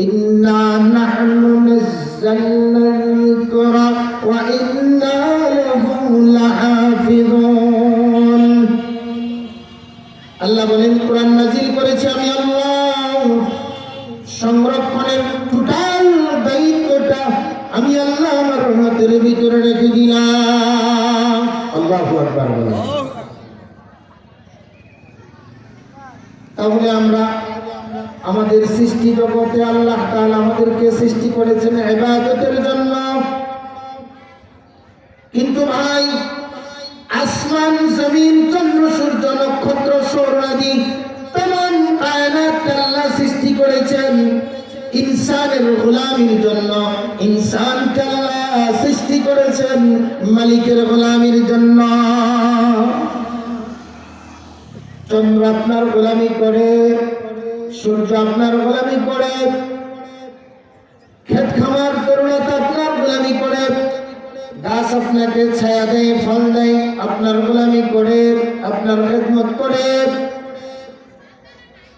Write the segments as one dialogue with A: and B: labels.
A: ইন্না নাহনু নাযালনা যিকরা ওয়া ইন্না লাহু লাহাফিযুন। আল্লাহ বলেন, কোরআন নাযিল করেছি আমি আল্লাহ, সংরক্ষণের টোটাল দায়িত্বটা আমি আল্লাহ আমার হাতের ভিতরে রেখে দিলাম। আল্লাহু আকবার বলেন। তাহলে আমরা আমাদের সৃষ্টি জগতে আল্লাহ তাআলা আমাদেরকে সৃষ্টি করেছেন ইবাদতের জন্য। কিন্তু ভাই, আসমান জমিন চন্দ্র সূর্য নক্ষত্র সৌরনাদি তমাম কায়নাত আল্লাহ সৃষ্টি করেছেন ইনসানের গোলামির জন্য। ইনসানকে আল্লাহ সৃষ্টি করেছেন মালিকের গোলামির জন্য। চন্দ্র আপনার গোলামি করে, সূর্য আপনার গোলামি করে, ক্ষেত খামার তরুণতা আপনার গোলামি করে, গাছ আপনাকে ছায়া দেয়, ফল দেয়, আপনার গোলামি করে, আপনার খেদমত করে।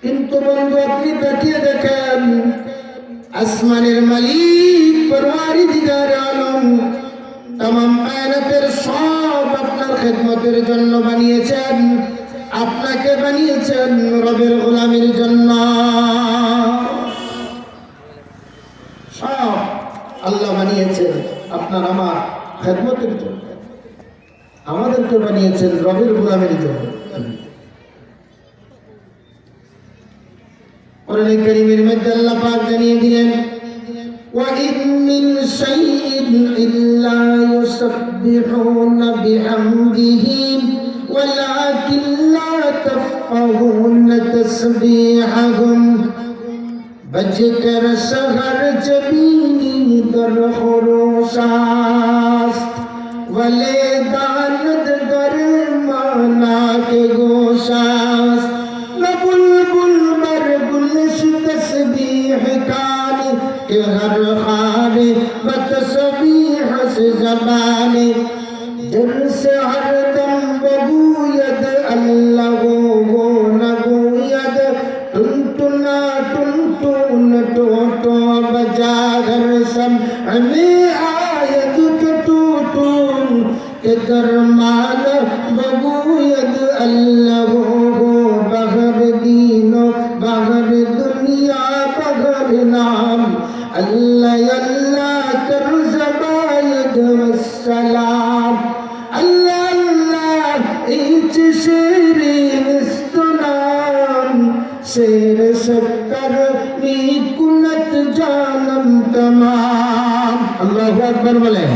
A: কিন্তু বন্ধু, আপনি তাকিয়ে দেখেন, আসমানের মালিক পরওয়ারদিগার আলম तमाम কায়নাতের সব আপনার খেদমতের জন্য বানিয়েছেন, আপনাকে বানিয়েছেন রবের গোলামির জন্য। সব আল্লাহ বানিয়েছেন আপনার আমার খেদমতের জন্য, আমাদেরকে বানিয়েছেন রবের গোলামির জন্য। কোরআন কারীমের মধ্যে আল্লাহ পাক জানিয়ে দিলেন, وَإِن مِّن شَيْءٍ إِلَّا يُسَبِّحُونَ بِحَمْدِهِ وَلَكِن لَّا تَفْقَهُونَ تَسْبِيحَهُمْ بَجْكَرَ شَهَرْ جَبِينِي دَرْ خُرُوشَاس وَلَے دَانَدْ دَرْ مَانَا کے گوشاس نَبُلْبُلْ مَرْگُلش تسبیح کانی کہ ہر خانے بتسبیح سے زبانے جن سے ہر دم بگوید اللہ وہ نگوید ٹنٹنا ٹنٹون ٹوٹو بجا گھر سم ہمیں آید ٹوٹون کہ درمان بگوید اللہ وہ بغر دینو بغر دنیا بغر نام اللہ اللہ کر زباید والسلام اللہ اللہ ایچ شیرین استنام شیر شکر می کنت جانم تمام اللہ اکبر بولے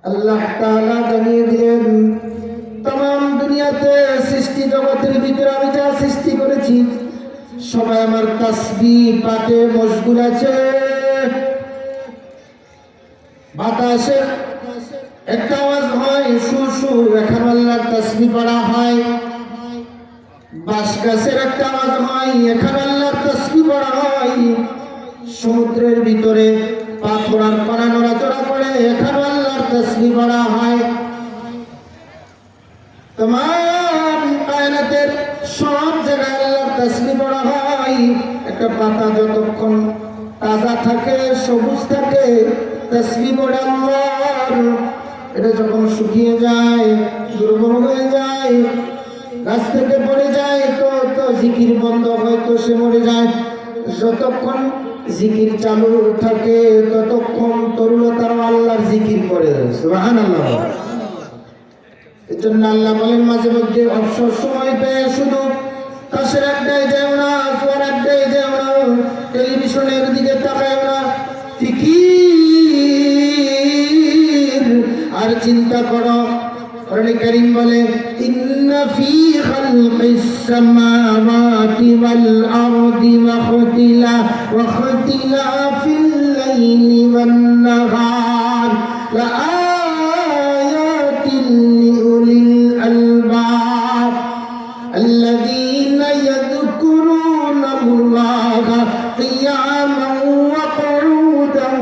A: আল্লাহ তাআলা জানিয়ে দিলেন, तमाम দুনিয়াতে সৃষ্টি জগতের ভিতরে আমি যা সৃষ্টি করেছি সবাই আমার তাসবিহ পাঠে মশগুল আছে। বাতাসে একটা আওয়াজ হয় সু সু, এখানে আল্লাহর তাসবিহ পড়া হয়। বাঁশ গাছের একটা আওয়াজ হয়, এখানে আল্লাহর তাসবিহ পড়া হয়। সমুদ্রের ভিতরে পাথর আর কণা নড়াচড়া করে, এখানে আল্লাহর তাসবিহ পড়া হয়। तमाम কায়নাতের সব জায়গায় আল্লাহর তাসবিহ পড়া হয়। একটা পাতা যতক্ষণ তাজা থাকে, সবুজ থাকে, তাসবিহ পড়ে আল্লাহর। এটা যখন শুকিয়ে যায়, দুর্বল হয়ে যায়, গাছ থেকে পড়ে যায়, তো জিকির বন্ধ হয়, তো সে মরে যায়। যতক্ষণ জিকির চালু থাকে ততক্ষণ তরুণতার আল্লাহর জিকির করে। সুবহানাল্লাহ। এজন্য আল্লাহ বলেন, মাঝে মধ্যে অবসর সময় পেয়ে শুধু তাসের আড্ডায় যেও না, জোয়ার আড্ডায় যেও না, টেলিভিশনের দিকে তাকাও না, ফিকির আর চিন্তা করো। কোরআন কারীম বলে, ইন্না ফি খালকিস সামাওয়াতি ওয়াল আরদি ওয়া ইখতিলাফিল লাইলি ওয়ান নাহার লাআয়াতিন লিউলিল আলবাব আল্লাযীনা ইয়াযকুরুনাল্লাহা কিয়ামান ওয়া qu'udan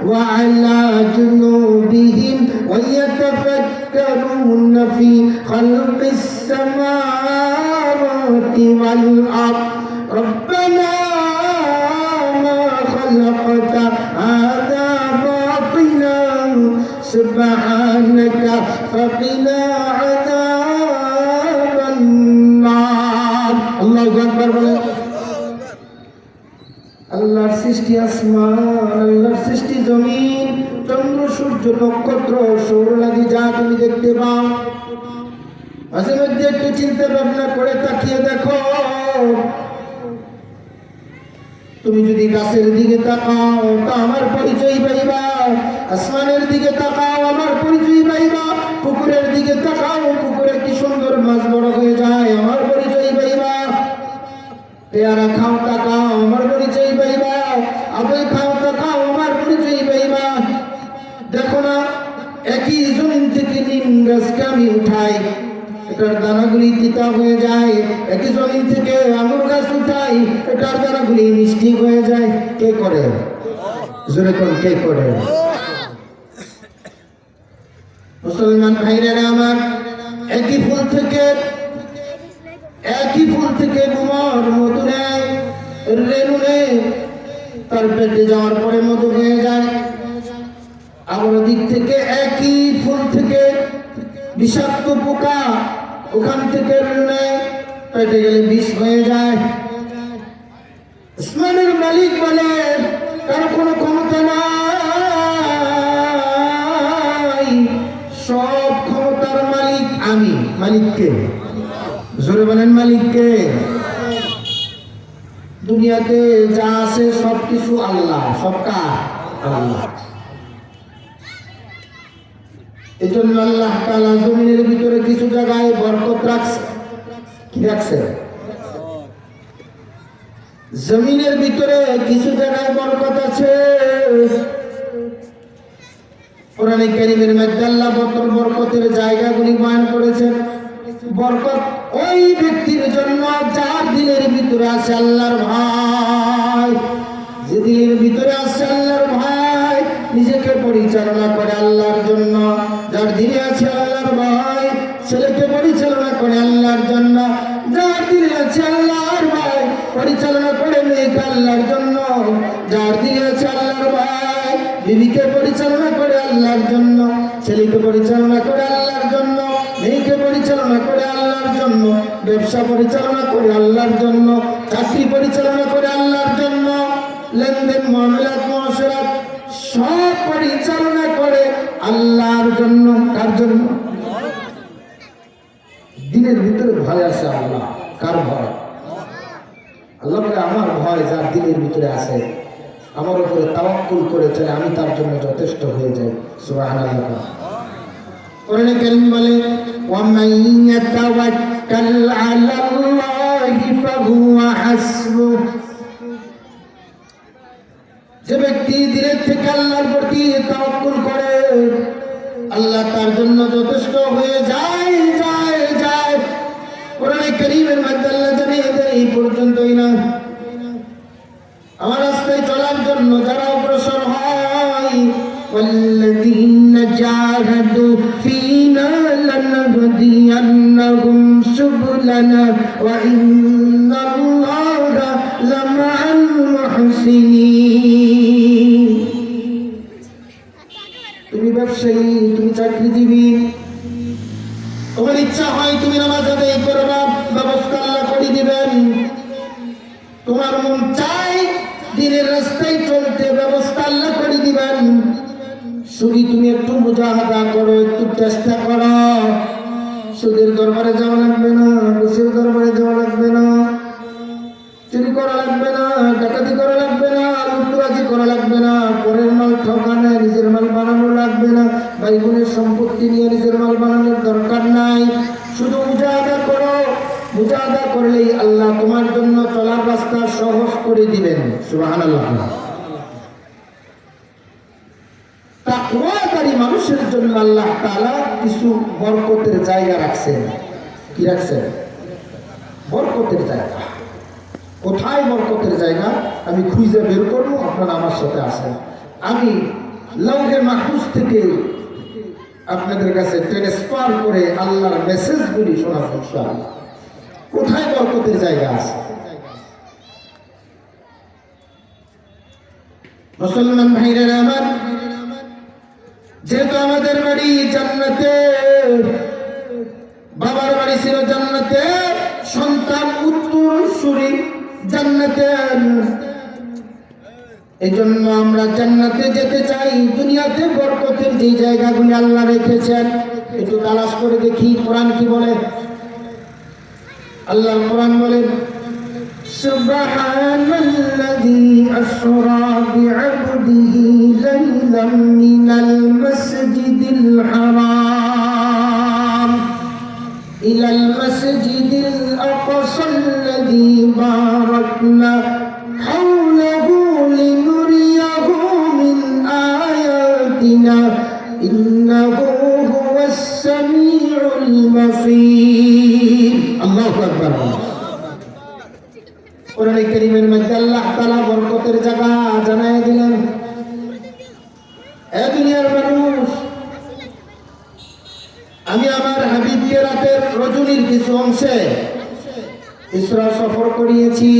A: ওয়া আলা জুনুবিহিম ওয়া ইয়াতাফাক্কারুনা ফি খালকিস সামাওয়াতি ওয়াল আরদ আকবার বলেন। আল্লাহর সৃষ্টি আসমান, আল্লাহর সৃষ্টি জমিন, চন্দ্র সূর্য নক্ষত্র সৌরনাদি যা তুমি দেখতে পাও, মাঝে মধ্যে একটু চিন্তা ভাবনা করে তাকিয়ে দেখো। তুমি যদি গাছের দিকে তাকাও তা আমার পরিচয় পাইবা, আসমানের দিকে তাকাও আমার পরিচয় পাইবা, পুকুরের দিকে তাকাও পুকুরে কি সুন্দর মাছ বড় হয়ে যায় আমার পরিচয় পাইবা, পেয়ারা খাও তাকাও আমার পরিচয় পাইবা, আপেল খাও তাকাও আমার পরিচয় পাইবা। দেখো না, একই জমিন থেকে নিম গাছকে আমি উঠাই, এটার দানাগুলি তিতা হয়ে যায়, একই জমিন থেকে আঙুর গাছ উঠাই, এটার দানাগুলি মিষ্টি হয়ে যায়। কে করে? জোরে কোন কে করে? মুসলমান ভাইরা আমার, একই ফুল থেকে গুমর মধু নেয়, রেণু নেয়, তার পেটে যাওয়ার পরে মধু হয়ে যায়। আবার দিক থেকে একই ফুল থেকে বিষাক্ত পোকা ওখান থেকে রেণু নেয়, পেটে গেলে বিষ হয়ে যায়। আসমানের মালিক বলে তার কোনো ক্ষমতা নাই, সব ক্ষমতার মালিক আমি। মালিককে জোরে বলেন, মালিককে। দুনিয়াতে যা আছে সবকিছু আল্লাহ, সব কার? আল্লাহ। এই জন্য আল্লাহ তাআলা জমিনের ভিতরে কিছু জায়গায় বরকত রাখছে। কি রাখছে? জমিনের ভিতরে কিছু জায়গায় বরকত আছে। কোরআনে কারীমের মধ্যে আল্লাহ বরকতের জায়গাগুলি বয়ান করেছেন। বরকত ওই ব্যক্তির জন্য যার দিলের ভিতরে আছে আল্লাহর ভয়, যে দিলের ভিতরে আছে আল্লাহর ভয়, নিজেকে পরিচালনা করে আল্লাহর জন্য, যার দিলে আছে আল্লাহর ভয়, ছেলেকে পরিচালনা করে আল্লাহর জন্য, যার দিলে আছে আল্লাহর ভয়, পরিচালনা করে মেয়েকে আল্লাহর জন্য, যার দিলে আছে আল্লাহর ভয়, বিবিকে পরিচালনা করে আল্লাহর জন্য, ছেলেকে পরিচালনা করে আল্লাহর জন্য, মেয়েকে পরিচালনা করে আল্লাহর জন্য, ব্যবসা পরিচালনা করে আল্লাহর জন্য, চাকরি পরিচালনা করে আল্লাহর জন্য, লেনদেন মামলাত মুআশারাত সব পরিচালনা করে আল্লাহর জন্য। কার জন্য? দিনের ভিতরে ভয় আছে আল্লাহ। কার ভয়? আল্লাহ বলে আমার ভয় যার দিনের ভিতরে আছে, আমার উপরে তাওয়াক্কুল করে চলে, আমি তার জন্য যথেষ্ট হয়ে যাই। সুবহানাল্লাহ। কোরআনে কারীম বলে ওয়ামান ইয়াতাওয়াক্কাল আলাল্লাহি ফাহুয়া হাসবুহ, যে ব্যক্তি দিলের থেকে আল্লাহর প্রতি তাওয়াক্কুল করে আল্লাহ তার জন্য যথেষ্ট হয়ে যায়। কোরআনে কারীমের মধ্যে আল্লাহ জানিয়ে দেন এই পর্যন্তই না, আমার রাস্তায় চলার জন্য যারা অগ্রসর হয়, ওয়াল্লাযীনা জাহাদু ফীনা লানাহদিয়ান্নাহুম সুবুলানা ওয়া ইন্নাল্লাহা লামাআল মুহসিনিন। তুমি ব্যবসায়ী, তুমি চাকরিজীবী, তোমার ইচ্ছা হয় তুমি নামাজ আদায় করবা, ব্যবস্থা আল্লাহ করে দিবেন। তোমার মন চাই দিনের রাস্তায় চলতে, ব্যবস্থা আল্লাহ করে দিবেন। শুধু তুমি একটু মুজাহাদা করো, একটু চেষ্টা করো। সুদের দরবারে যাওয়া লাগবে না, ঘুষের দরবারে যাওয়া লাগবে না, চুরি করা লাগবে না, ডাকাতি করা লাগবে না, লুটতরাজি করা লাগবে না, পরের মাল ঠকানো নিজের মাল বানানো লাগবে না, ভাই বোনের সম্পত্তি নিয়ে নিজের মাল বানানোর দরকার নাই। শুধু মুজাহাদা করো, মুজাহাদা করলেই আল্লাহ তোমার জন্য চলার রাস্তা সহজ করে দিবেন। সুবহানাল্লাহ। তাকওয়াকারী মানুষের জন্য আল্লাহ তাআলা কিছু বরকতের জায়গা রাখছেন। কি রাখছেন? বরকতের জায়গা। কোথায় বরকতের জায়গা আমি খুঁজে বের করবো, আপনারা আমার সাথে আসেন। আমি লৌহে মাহফুজ থেকে আপনাদের কাছে ট্রান্সফার করে আল্লাহর মেসেজগুলি শোনাবো ইনশাআল্লাহ। কোথায় বরকতের জায়গা আছে? মুসলমান ভাইরা আমার, যেহেতু আমাদের বাড়ি জান্নাতে, বাবার বাড়ি ছিল জান্নাতে, সন্তান উত্তর উত্তরসূরি জান্নাতের। এই জন্য আমরা জান্নাতে যেতে চাই। দুনিয়াতে বরকতের যে জায়গাগুলি আল্লাহ রেখেছেন একটু তালাশ করে দেখি কোরআন কি বলে। আল্লাহ কোরআন বলেন, সুবহানাল্লাযী আসরা বি'আবদিহি লাইলাম মিনাল মাসজিদিল হারাম ইলাল মাসজিদিল আকসাল্লাযী বারাকনা হাওলাহু লিনুরিয়াহু মিন আয়াতিনা ইন্নাহু হুয়াস সামিউল বাসীর। আল্লাহু আকবার। কোরআনে কারীমের মধ্যে আল্লাহ তাআলা বরকতের জায়গা জানায় দিলেন। এ দুনিয়ার মানুষ, আমি আমার হাবিবকে রাতের রজনীর কিছু অংশে ইসরা সফর করিয়েছি।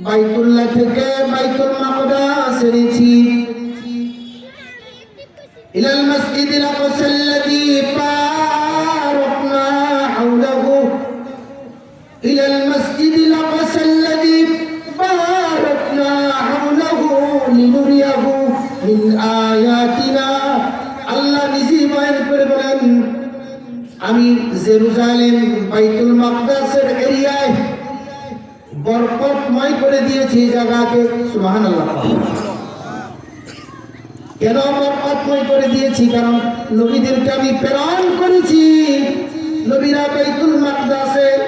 A: বাইতুল্লাহ থেকে বাইতুল মাকদাস এনেছি। ইলাল মাসজিদিল আকসাল্লাযী বারাকনা হাওলাহু ইলাল মাসজিদিল আকসাল্লাযী বারাকনা হাওলাহু লিনুরিয়াহু মিন আয়াতিনা। আল্লাহ নিজে বয়ান করে বলেন, আমি জেরুজালেম বাইতুল মাকদাসের এরিয়ায় বরকতময় করে দিয়েছি জায়গাকে। সুবহানাল্লাহ। কেন বরকতময় করে দিয়েছি? কারণ নবীদেরকে আমি প্রেরণ করেছি। নবীরা বাইতুল মাকদাসের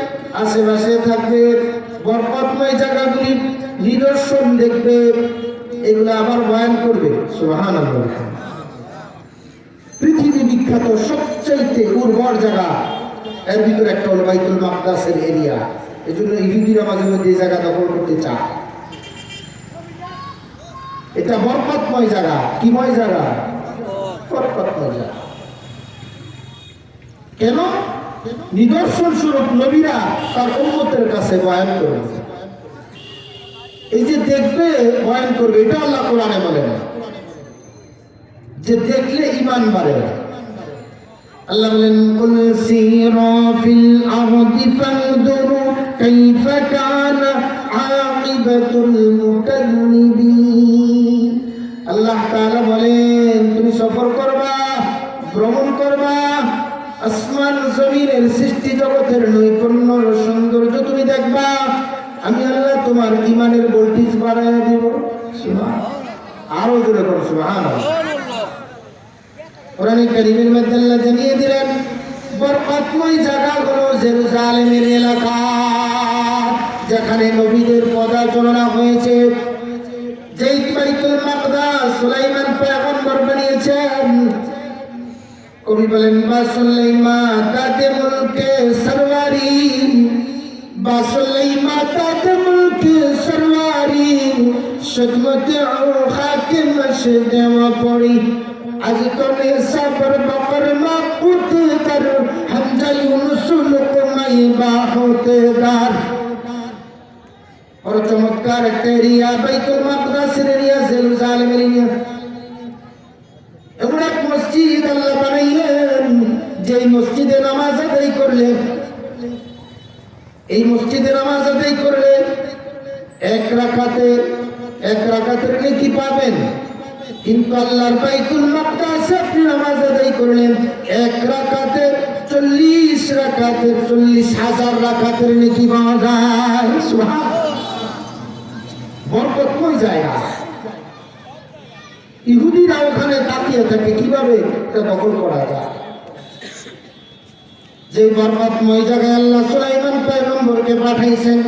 A: আশেপাশে থাকবে, বরকতময় জায়গাগুলি নিদর্শন দেখবে, এগুলো আবার বয়ান করবে। সুবহানাল্লাহ। পৃথিবী বিখ্যাত সবচাইতে উর্বর জায়গা এর ভিতরে একটা হলো বাইতুল মাকদাসের এরিয়া। এই জন্য ইহুদিরা মাঝে মধ্যে এই জায়গা দখল করতে চায়। এটা বরকতময় জায়গা। কিময় জায়গা? বরকতময় জায়গা। কেন? নিদর্শন স্বরূপ নবীরা তার উম্মতের কাছে বয়ান করবে। এই যে দেখবে বয়ান করবে, এটা আল্লাহ কোরআনে বলেন যে দেখলে ঈমান বাড়ে। আল্লাহ বলেন, কুল সিরা ফিল আরদি ফানদুরু কাইফা কানা আকিবাতুল মুকাল্লিবিন। আল্লাহ তাআলা বলেন, তুমি সফর করবা, ভ্রমণ করবা, আসমান জমিনের সৃষ্টি জগতের নৈপুণ্য সৌন্দর্য তুমি দেখবা। আমি আল্লাহ তোমার ঈমানের ভোল্টেজ বাড়ায় দেব। সুবহানাল্লাহ। আরো জোরে করো সুবহানাল্লাহ। কোরআনে কারীমের মধ্যে আল্লাহ জানিয়ে দিলেন, বরকতময় জায়গা হলো জেরুজালেমের এলাকা, যেখানে নবীদের পদার্চনা হয়েছে। যেই বাইতুল মাকদাস সুলাইমান পয়গম্বর বানিয়েছেন। কবি বলেন, বা সুলাইমান তাতে মুলকে সরওয়ারি, বা সুলাইমান তাতে মুলকে সরওয়ারি, খিদমতে ও খাকে মসজিদে পড়ি। আজ তোনে সবর বকর মাকুত কর, হামজা ইউনুস লুকমাই বাহুতে দার। বড় চমৎকার একটা এরিয়া বাইতুল মাকদাসের এরিয়া, জেরুজালেমের এরিয়া। এমন এক মসজিদ আল্লাহ বানাইলেন, যেই মসজিদে নামাজ আদায় করলে, এই মসজিদে নামাজ আদায় করলে এক রাকাতের নেকি পাবেন। কিন্তু আল্লাহর বাইতুল মাকদাসে আপনি নামাজ আদায় করলেন এক রাকাতে 40,000 রাকাতের নেকি পাওয়া যায়। সুবহানাল্লাহ। বরকতময় জায়গা। ইহুদিরা ওখানে তাকিয়ে থাকে কিভাবে এটা দখল করা যায়। যে বরকতময় জায়গায় আল্লাহ সুলাইমান পয়গম্বরকে পাঠাইছেন,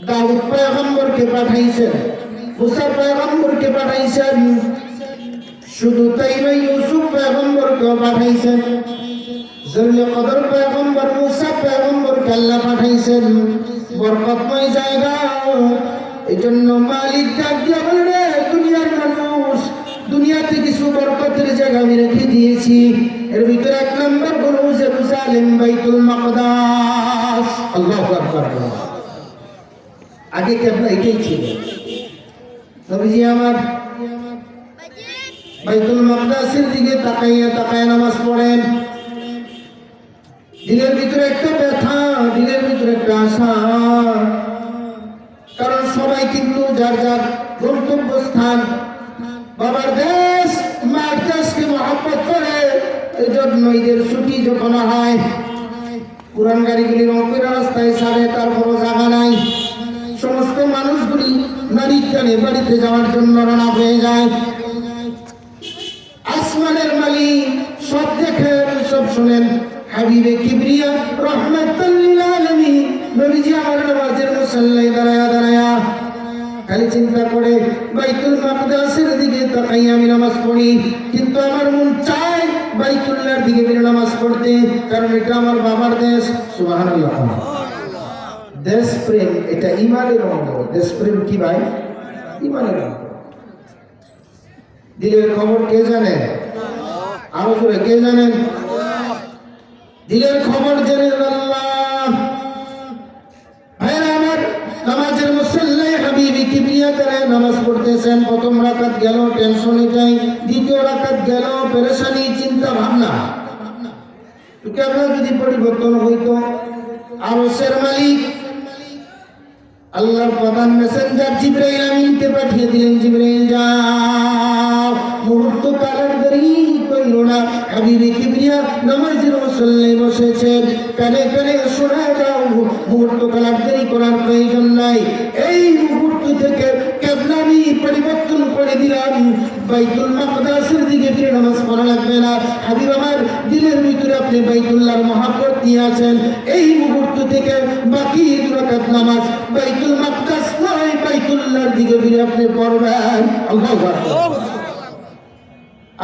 A: দাউদ পয়গম্বরকে পাঠাইছেন, মুসা পয়গম্বরকে পাঠাইছেন। শুধু তাই নয়, ইউসুফ পয়গম্বরকে পাঠাইছেন। জুলকদর পয়গম্বর, মুসা পয়গম্বরকে আল্লাহ পাঠাইছেন। বরকতময় জায়গা। এই জন্য মালিক ডাক দিয়া বলে, দুনিয়ার মানুষ, দুনিয়াতে কিছু বরকতের জায়গা আমি রেখে দিয়েছি। এর ভিতরে এক নম্বর হলো জেরুজালেম বাইতুল মাকদাস। আল্লাহু আকবার। আগে কেবলা এটাই ছিল। নবীজি আমার বাইতুল মাকদাসের দিকে তাকাইয়া তাকাইয়া নামাজ পড়েন। দিলের ভিতরে একটা ব্যথা, দিলের ভিতরে একটা আশা। কারণ সবাই কিন্তু যার যার গন্তব্যস্থান বাবার দেশ মার দেশকে মহব্বত করে। এই জন্য ঈদের ছুটি যখন হয় পুরান গাড়িগুলি রংপুর রাস্তায় ছাড়ে, তারপরও জায়গা নাই। সমস্ত মানুষগুলি নারীর টানে বাড়িতে যাওয়ার জন্য রওনা হয়ে যায়। আসমানের মালিক সব দেখেন, সব শোনেন। হাবিবে কিবরিয়া রাহমাতুল লিল আলামিন নবীজি আমার নামাজের মুসাল্লায় দাঁড়ায়া দাঁড়ায়া খালি চিন্তা করে বাইতুল মাকদাসের দিকে তাকাইয়া আমি নামাজ পড়ি, কিন্তু আমার মন চায় বাইতুল্লাহর দিকে ফিরে নামাজ পড়তে, কারণ এটা আমার বাবার দেশ। সুবহানাল্লাহ। দেশপ্রেম এটা ঈমানের অঙ্গ। দেশপ্রেম কি ভাই? ঈমানের অঙ্গ। দিলের খবর কে জানে? আরো জোরে কে জানেন? দিলের খবর জেনে আল্লাহ। ভাইরা আমার, নামাজের মুসাল্লায় হাবিবি কিবরিয়া করে নামাজ পড়তেছেন। প্রথম রাকাত গেল, টেনশন এটাই। দ্বিতীয় রাকাত গেল, পেরেশানি, চিন্তা ভাবনা। কেমন যদি পরিবর্তন হইতো? আরশের মালিক আল্লাহর প্রধান মেসেঞ্জার জিবরাইল আমিনকে পাঠিয়ে দিলেন, জিবরাইল যাও, মুহূর্ত কালের দেরি কইলো না। হাবিবে কিবরিয়া নামাজের মুসাল্লায় বসেছেন, কানে কানে শোনা দাও, মুহূর্ত কালের দেরি করার প্রয়োজন নাই। এই মুহূর্ত থেকে কেবলা আমি পরিবর্তন করে দিলাম, বাইতুল মাকদাসের দিকে ফিরে নামাজ পড়া লাগবে না। হাবিব আমার, দিলের ভিতরে আপনি বাইতুল্লাহর মহব্বত নিয়ে আছেন। এই মুহূর্ত থেকে বাকি 2 রাকাত নামাজ বাইতুল মাকদাস নয়, বাইতুল্লাহর দিকে ফিরে আপনি পড়বেন। আল্লাহু আকবার।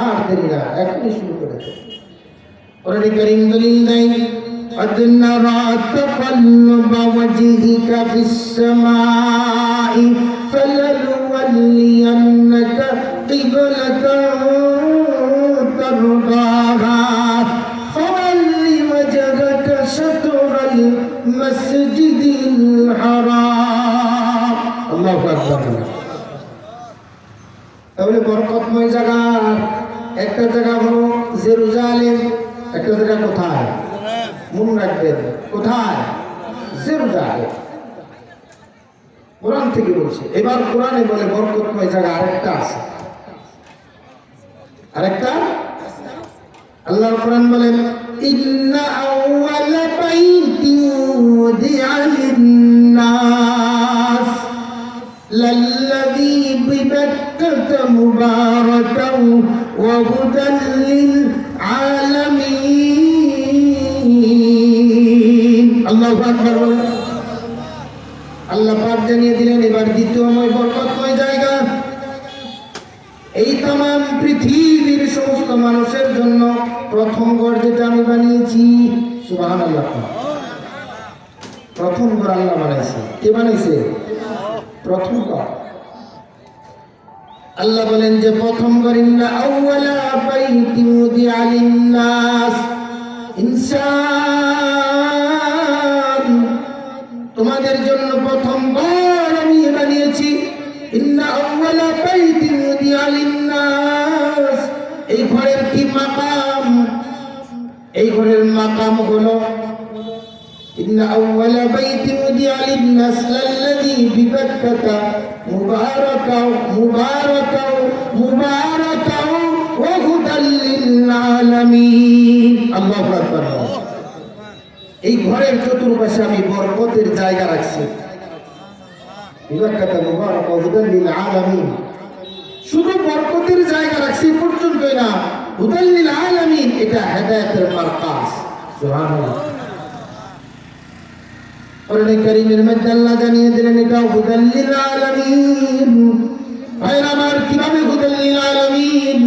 A: আর দেরি না, এখনই শুরু করেছে। কোরআনে কারীম দলিল দেয়, قد نرى تقلب وجهك في السماء فلنولينك قبلة ترضاها فول وجهك شطر المسجد الحرام। الله أكبر। তাহলে বরকতময় জায়গা, একটা জায়গা হলো জেরুজালেম, একটা জায়গা কোথায়? মনে রাখবেন, কোথায়? জেরুজালেম। কোরআন থেকে বলছে। এবার কোরআনে বলে বরকতময় জায়গা আরেকটা আছে। আরেকটা আল্লাহর কোরআন বলেন, ইন্না আউওয়ালা বাইতিন উদিআ লিন-নাস লাল্লাযী বিবাক্কাতা মুবারাকান ওয়া হুদাল লিল-আলামিন। আল্লাহু আকবার। আল্লাহ পাক জানিয়ে দিলেন এবার দ্বিতীয়ময় বরকতময় জায়গা। এই तमाम পৃথিবীর সমস্ত মানুষের জন্য প্রথম ঘর যেটা আমি বানিয়েছি। সুবহানাল্লাহ। প্রথম ঘর আল্লাহ বানাইছে। কে বানাইছে? প্রথম ঘর আল্লাহ বলেন যে প্রথম ঘর, ইন্না আউওয়ালা বাইতিন উদিআ লিন-নাস, ইনসান তোমাদের জন্য প্রথম ঘর আমি বানিয়েছি। ইন্না আউওয়ালা বাইতিন উদিআ লিন-নাস, এই ঘরের কি মাকাম? এই ঘরের মাকাম হলো ইন্না আউওয়ালা বাইতিন উদিআ লিন-নাস লাল্লাযী বিবাক্কাতা মুবারাকাও মুবারাকাও মুবারাকাও ওয়া হুদাল লিল-আলামিন। আল্লাহু আকবার। এই ঘরের চতুর্পাশে আমি বরকতের জায়গা রাখছি। বিবাক্কাতা মুবারাকাও হুদাল লিল-আলামিন, শুধু বরকতের জায়গা রাখছি পর্যন্তই না, হুদাল লিল-আলামিন এটা হেদায়েতের মারকাজ। সুবহানাল্লাহ। কোরআনে কারীমের মধ্যে আল্লাহ জানিয়ে দিলেন এটা হুদাল লিল-আলামিন। ভাইরা আমার, কিভাবে হুদাল লিল-আলামিন?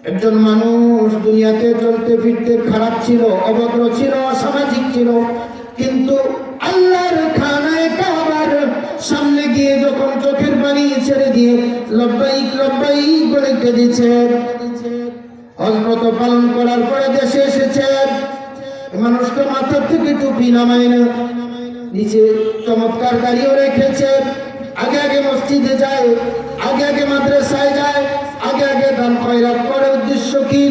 A: একজন মানুষ দুনিয়াতে চলতে ফিরতে খারাপ ছিল, অভদ্র ছিল, অসামাজিক ছিল, কিন্তু আল্লাহর খানায়ে কাবার সামনে গিয়ে যখন চোখের পানি ছেড়ে দিয়ে লব্বাইক লব্বাইক বলে কেঁদেছে, হযরত পালন করার পরে দেশে এসেছে, মানুষটা মাথা থেকে টুপি নামায় না, নিচে চমৎকার দাড়িও রেখেছে, আগে আগে মসজিদে যায়, আগে আগে মাদ্রাসায় যায়, আগে আগে দান খয়রাত করে। উদ্দেশ্য কি?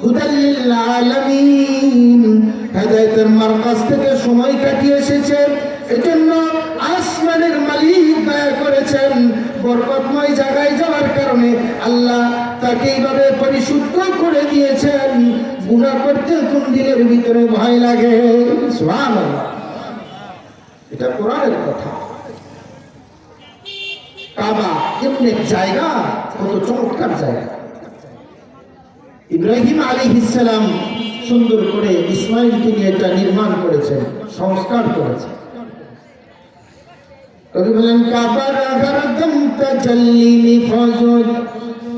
A: হুদাল লিল আলামিন, হেদায়েতের মার্কাজ থেকে সময় কাটিয়ে এসেছে। এজন্য আসমানের মালিক দয়া করেছেন, বরকতময় জায়গায় যাওয়ার কারণে আল্লাহ তাকে এইভাবে পরিশুদ্ধ করে দিয়েছেন। গুনাহ করতে কোন দিলের ভিতরে ভয় লাগে? সুবহানাল্লাহ, এটা কোরআনের কথা। কাবা এমন এক জায়গা, কত চমৎকার জায়গা। ইব্রাহিম আলাইহিস সালাম সুন্দর করে ইসমাইলকে নিয়ে এটা নির্মাণ করেছেন, সংস্কার করেছেন। কবি বলেন কাবার গরদম তাজাল্লি মি ফজুদ,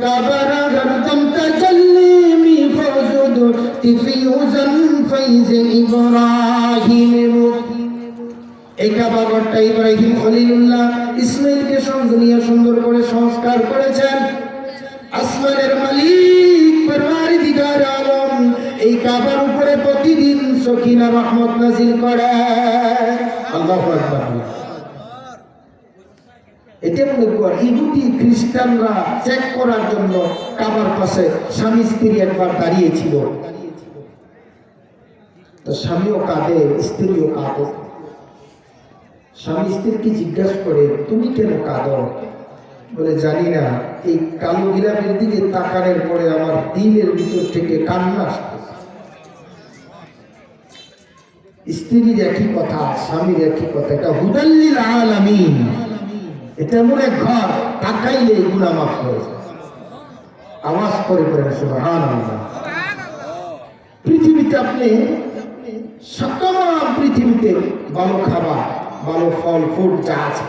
A: কাবার গরদম তাজাল্লি মি ফজুদ, তিফিউজান ফাইজ ইব্রাহিম। এই কাবাগরটা ইব্রাহিম খলিলুল্লাহ ইসমাইলকে সঙ্গে নিয়ে সুন্দর করে সংস্কার করেছেন। আসমানের মালিক পরওয়ারদিগার আলম এই কাবার উপরে প্রতিদিন সকিনা রহমত নাজিল করেন। আল্লাহু আকবার। এটা মনে কর ইহুদি খ্রিস্টানরা চেক করার জন্য কাবার পাশে স্বামী স্ত্রী একবার দাঁড়িয়েছিল। তো স্বামীও কাঁদে, স্ত্রীও কাঁদে। স্বামী স্ত্রীকে জিজ্ঞাসা করে তুমি কেন কাঁদো? বলে জানি না, এই কালো গিলাপের দিকে তাকানোর পরে আমার দিলের ভিতর থেকে কান্না আসতেছে। স্ত্রীর একই কথা, স্বামীর একই কথা। এটা হুদাল লিল আলামিন, এটা এমন এক ঘর তাকাইলে গুনাহ মাফ হয়ে যায়। আওয়াজ করে পড়েন সুবহানাল্লাহ। পৃথিবীতে আপনি সকল পৃথিবীতে ভালো খাবার, ভালো ফল ফুল যা আছে,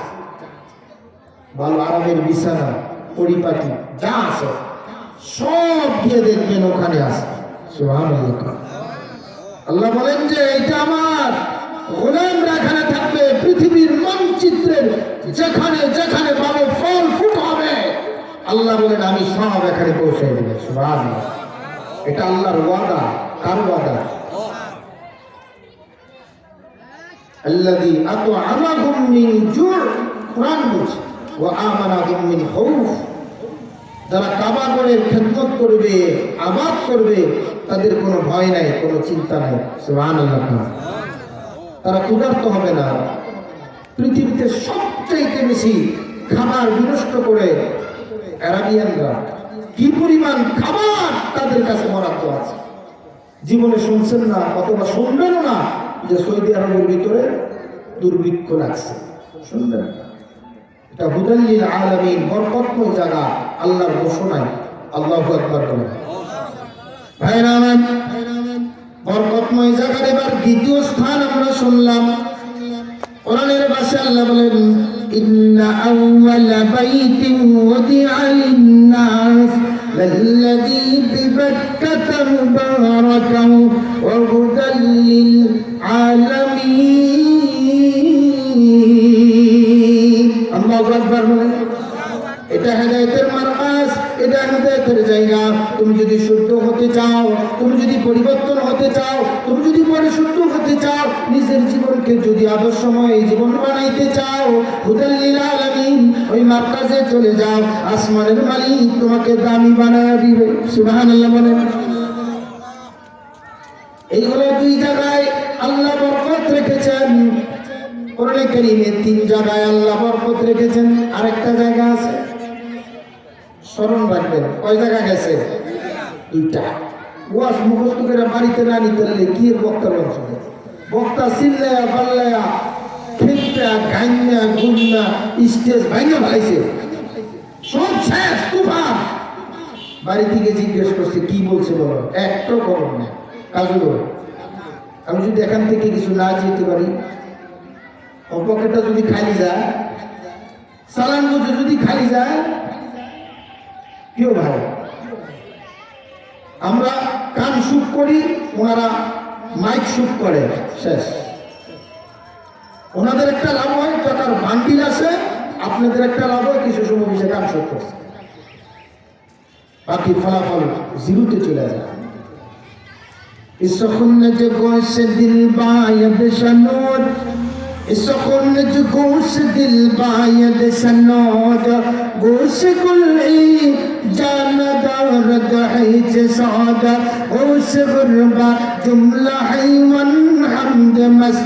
A: ভালো আরামের বিছানা, পরিপাটি যা আছে সব দিয়ে দেখবেন ওখানে আছে। সুবহানাল্লাহ। আল্লাহ বলেন যে এটা আমার গোলামরা এখানে থাকবে। পৃথিবীর মানচিত্রের যেখানে যেখানে ভালো ফল ফুল হবে আল্লাহ বলেন আমি সব এখানে পৌঁছে দেব। সুবহানাল্লাহ। এটা আল্লাহর ওয়াদা। কার ওয়াদা? আল্লাযী আত'আমাহুম মিন জুর, কুরআন বলছে, ওয়া আমানাহুম মিন খাউফ। যারা কাবা ঘরের খেদমত করবে, আবাদ করবে, তাদের কোনো ভয় নাই, কোনো চিন্তা নাই। সুবহানাল্লাহ। তারা ক্ষুধার্ত হবে না। পৃথিবীতে সবচেয়ে বেশি খাবার বিনষ্ট করে আরাবিয়ানরা। কি পরিমাণ খাবার তাদের কাছে বরাদ্দ আছে জীবনে শুনছেন না, অথবা শুনবেনও না যে সৌদি আরবের ভিতরে দুর্ভিক্ষ লাগছে, শুনবেন না। এটা হুদাল লিল আলামিন, বরকতময় জায়গা, আল্লাহর ঘোষণায়। আল্লাহু আকবার বলেন। ভাইরা আমার, বরকতময় জায়গার এবার দ্বিতীয় স্থান আমরা শুনলাম। কোরআনের ভাষায় আল্লাহ বলেন ইন্না আউওয়ালা বাইতিন ওয়াদিআ লিন-নাস লাল্লাযী বিবাক্কাতা মুবারাকান ওয়া হুদাল লিল আলামিন। আল্লাহু আকবার বলেন। এটা হেদায়েতের মারকাজ, এটা হেদায়েতের জায়গা। তুমি যদি শুদ্ধ হতে চাও, তুমি যদি পরিবর্তন হতে চাও, তুমি যদি পরিশুদ্ধ হতে চাও, নিজের জীবনকে যদি আদর্শময় জীবন বানাইতে চাও, হুদাল লিল আলামিন ওই মারকাজে চলে যাও। আসমানের মালিক তোমাকে দামি বানায় দিবে। সুবহানাল্লাহ বলেন। এইগুলো দুই জায়গায় আল্লাহ বরকত রেখেছেন। কোরআনে কারীমে তিন জায়গায় আল্লাহ বরকত রেখেছেন। আরেকটা জায়গা আছে, স্মরণ রাখবেন। কয় জায়গা গেছে? দুইটা। ওয়াজ মুখস্থ করে বাড়িতে না নিতে পারলে কি বক্তার অংশ? বক্তা চিল্লায়া পাল্লায়া ফিরটা গাইনা গুন্না স্টেজ ভাঙে ভাইছে, সব শেষ তুফান। বাড়ি থেকে জিজ্ঞেস করছে কি বলছে বলো, একটাও খবর না। কাজু আমি যদি এখান থেকে কিছু না যেতে পারি, পকেটটা যদি খালি যায়, সালান বুঝে যদি খালি যায়, কেউ ভাই আমরা কান শুট করি, ওনারা মাইক শুট করে, শেষ। ওনাদের একটা লাভ হয়, টাকার বান্ডিল আসে, আপনাদের একটা লাভ হয়, কিছু সময় বিষয়ে কান শুট করছে, বাকি ফলাফল জিরোতে চলে যায়। इसखुन जो गोश दिल बायद शनोद, इसखुन जो गोश दिल बायद शनोद, गोश गुल جاندار دحيت صعدا غوش غربا جملة حيوان حمد مس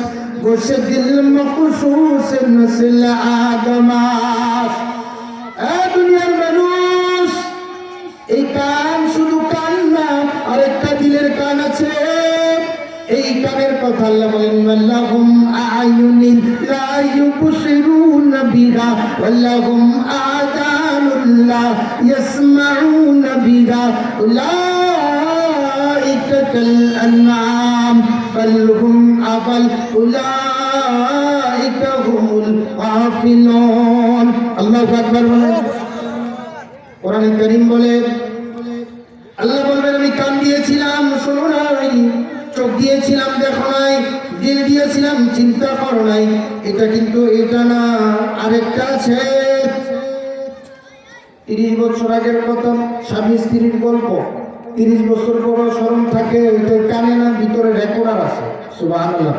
A: غوش دل مخصوص نسل آدماس دنيا المنوس এই কান শুধু কান না আরেকটা দিলের কান আছে এই কানের কথা আল্লাহ বলেন ওয়াল্লাহুম আ'য়ুনিন লা ইউবসিরুনা বিহা ওয়াল্লাহুম আযানুন লা ইয়াসমাউনা বিহা উলাইকা কাল আনআম বাল হুম আবাল উলাইকা হুমুল গাফিলুন আল্লাহু আকবার বলেন কোরআন কারীম বলে আল্লাহ বলবেন আমি কান দিয়েছিলাম শোনো নাই চোখ দিয়েছিলাম দেখো নাই দিল দিয়েছিলাম চিন্তা করো নাই এটা কিন্তু এটা না আরেকটা আছে 30 বছর আগের কথা স্বামী স্ত্রীর গল্প 30 বছর পর স্মরণ থাকে ওইটা কানে না ভিতরে রেকর্ডার আছে সুবহানাল্লাহ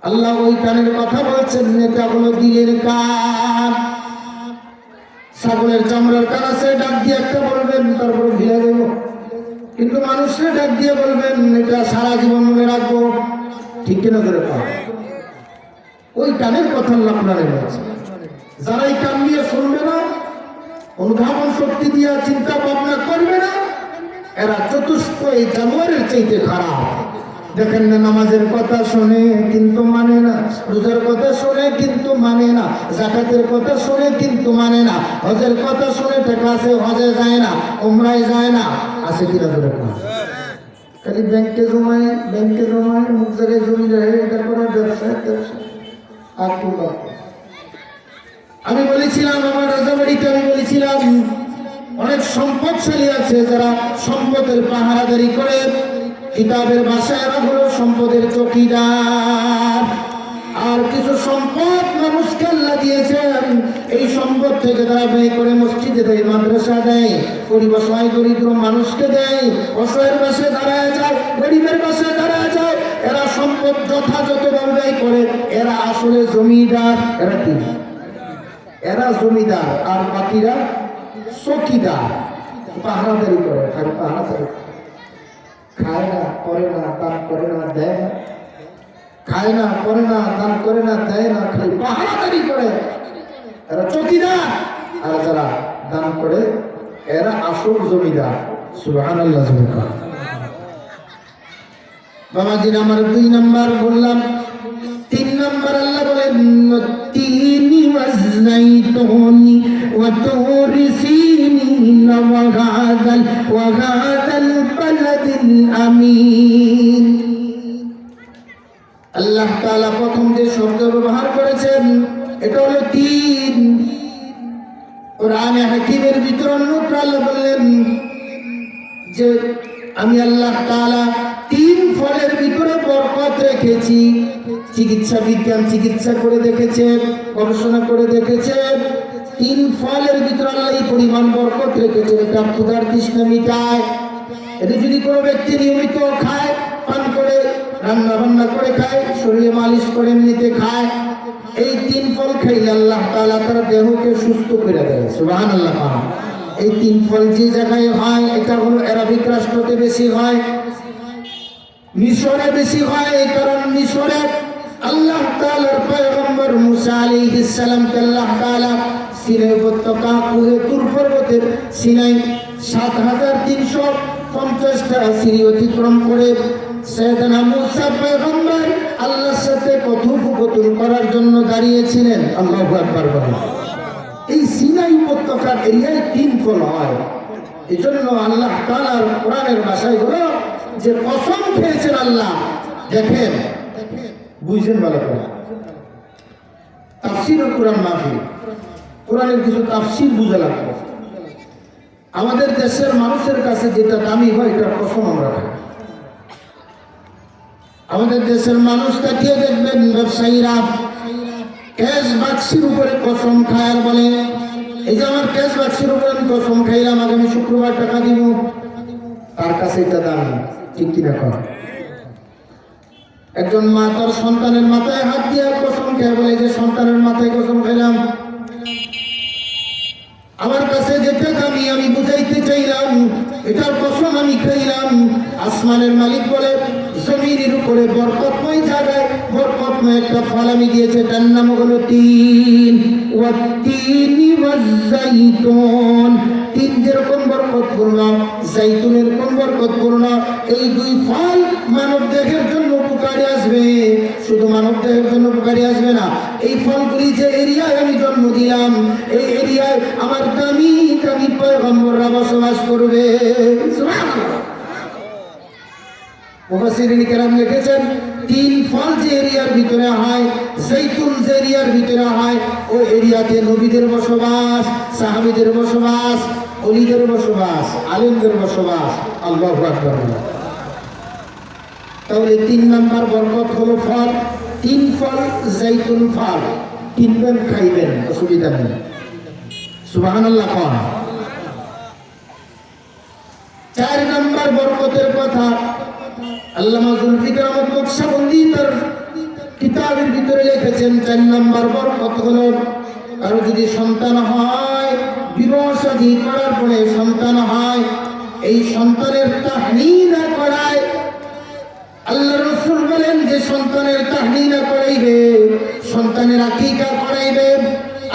A: আল্লাহ ওই কানের কথা বলছেন এটা হলো দিলের কান ছাগলের চামড়ার কান আছে ডাক দিয়ে একটা বলবেন তারপর ভিড়ে দেবো কিন্তু মানুষের ডাক দিয়ে বলবেন এটা সারা জীবন মনে রাখবো ঠিক কিনা করে পাবো ওই কানের কথা আপনারা বলছে যারা এই কান দিয়ে শুনবে না অনুধাবন শক্তি দিয়ে চিন্তা ভাবনা করবে না এরা চতুষ্প এই জানোয়ারের চাইতে খারাপ দেখেন না নামাজের কথা শোনে কিন্তু মানে না রোজার কথা শোনে কিন্তু মানে না যাকাতের কথা শোনে কিন্তু মানে না হজের কথা শুনে টাকা আছে হজে যায় না উমরায় যায় না আছে কিনা ধরে খালি ব্যাংকে জমায় অমুক জায়গায় জমি যায় এটা করার ব্যবসা আর কি আমি বলেছিলাম আমার রাজাবাড়িতে আমি বলেছিলাম অনেক সম্পদশালী আছে যারা সম্পদের পাহারাদারি করে কিতাবের ভাষায় এরা হলো সম্পদের চৌকিদার আর কিছু সম্পদ মানুষকে আল্লাহ দিয়েছেন এই সম্পদ থেকে তারা ব্যয় করে মসজিদে দেয় মাদ্রাসা দেয় পরিবেশয় দরিদ্র মানুষকে দেয় অসহায়ের পাশে দাঁড়ায় যায় গরিবের পাশে দাঁড়ায় যায় এরা সম্পদ যথাযথভাবে ব্যয় করে এরা আসলে জমিদার এরা কি এরা জমিদার আর বাকিরা চৌকিদার পাহারাদারি করে আর পাহারাদারি খায় না করে না দান করে না দেয় না খায় না করে না দান করে না দেয় না খালি পাহারাদারি করে এরা চৌকিদার আর যারা দান করে এরা আসল জমিদার সুবহানাল্লাহ বাবাজির আমার 2 নাম্বার বললাম 3 নাম্বার আল্লাহ বলেন তিনি ওয়াজাইতুনি ওয়া তুরি সিনিন ওয়া গাদাল বালাদিল আমিন আল্লাহ তাআলা প্রথম যে শব্দ ব্যবহার করেছেন এটা হলো তিন কোরআনে হাকিমের ভিতরে অন্যত্র আল্লাহ বললেন যে আমি আল্লাহ তাআলা 3 ফলের ভিতরে বরকত রেখেছি চিকিৎসা বিজ্ঞান চিকিৎসা করে দেখেছে গবেষণা করে দেখেছে 3 ফলের ভিতরে আল্লাহ এই পরিমাণ বরকত রেখেছে এটা ক্ষুধার তৃষ্ণা মিটায় এটা যদি কোনো ব্যক্তি নিয়মিত খায় পান করে রান্না বান্না করে খায় শরীরে মালিশ করে এমনিতে খায় এই 3 ফল খাইলে আল্লাহ তাআলা তার দেহকে সুস্থ করে দেয় সুবহানাল্লাহ এই 3 ফল যে জায়গায় হয় এটা হলো আরবিক রাষ্ট্রতে বেশি হয় মিশরে বেশি হয় এই কারণ মিশরে আল্লাহ তাআলার পয়গম্বর মুসা আলাইহিস সালামকে আল্লাহ তাআলা সিনাই উপত্যকা কুহে তুর পর্বতের সিনাই 7350টা সিঁড়ি অতিক্রম করে সাইয়েদনা মুসা পয়গম্বর আল্লাহর সাথে কথোপকথন করার জন্য দাঁড়িয়েছিলেন আল্লাহু আকবার বলেন এই সিনাই উপত্যকার এরিয়ায় 3 ফল হয় এজন্য আল্লাহ তাআলার কোরআনের ভাষায় হলো যে কসম খেয়েছেন আল্লাহ দেখেন বুঝেন ভালো করে তাফসীর কোরআন মাহফিল কোরআনের কিছু তাফসীর বুঝা লাগবে আমাদের দেশের মানুষের কাছে যেটা দামি হয় এটা কসম আমরা খাই আমাদের দেশের মানুষ তাকিয়ে দেখবেন ব্যবসায়ীরা ক্যাশ বাক্সের উপরে কসম খায় আর বলে এই যে আমার ক্যাশ বাক্সের উপরে আমি কসম খাইলাম আগামী শুক্রবার টাকা দিব তার কাছে এটা দামি ঠিক কিনা কর একজন মা তার সন্তানের মাথায় হাত দিয়ে কসম খেয়ে বলে যে সন্তানের মাথায় কসম খাইলাম আমার আমি বুঝাইতে চাইলাম, এটার কসম আমি খাইলাম। আসমানের মালিক বলে জমিনের উপরে বরকতময় জায়গায় বরকতময় একটা ফল আমি দিয়েছে, তার নাম হলো তিন। ওয়াত্তিনি ওয়াজ্জাইতুন, তিন যেরকম বরকতপূর্ণ, জাইতুনের কোন বরকতপূর্ণ। এই দুই ফল মানব দেহের জন্য উপকারী আসবে, শুধু মানব দেহের জন্য উপকারী আসবে না, এই ফলগুলি যে এরিয়ায় আমি জন্ম দিলাম, এই এরিয়ায় আমার দামি দামি পয়গম্বররা বসবাস করবে। সুবহানাল্লাহ। মুফাসসিরিন কেরাম লিখেছেন, তিন ফল যে এরিয়ার ভিতরে হয়, জৈতুন যে এরিয়ার ভিতরে হয়, ওই এরিয়াতে নবীদের বসবাস, সাহাবীদের বসবাস, ওলিদের বসবাস, আলেমদের বসবাস। আল্লাহু আকবার। তাহলে 3 নাম্বার বরকত হলো ফল। 3 ফল জৈতুন ফল কিনবেন, খাইবেন, অসুবিধা নেই। সুবহানাল্লাহ। 4 নাম্বার বরকতের কথা আল্লামা জুলফিকার আহমদ নকশবন্দি তার কিতাবের ভিতরে লিখেছেন। 4 নাম্বার বরকত হলো, কারো যদি সন্তান হয়, বিবাহ শাদী করার পরে সন্তান হয়, এই সন্তানের তাহনীনা করায়। আল্লাহ রাসূল বলেন যে সন্তানের তাহনীনা করাইবে, সন্তানের আকীকা করাইবে,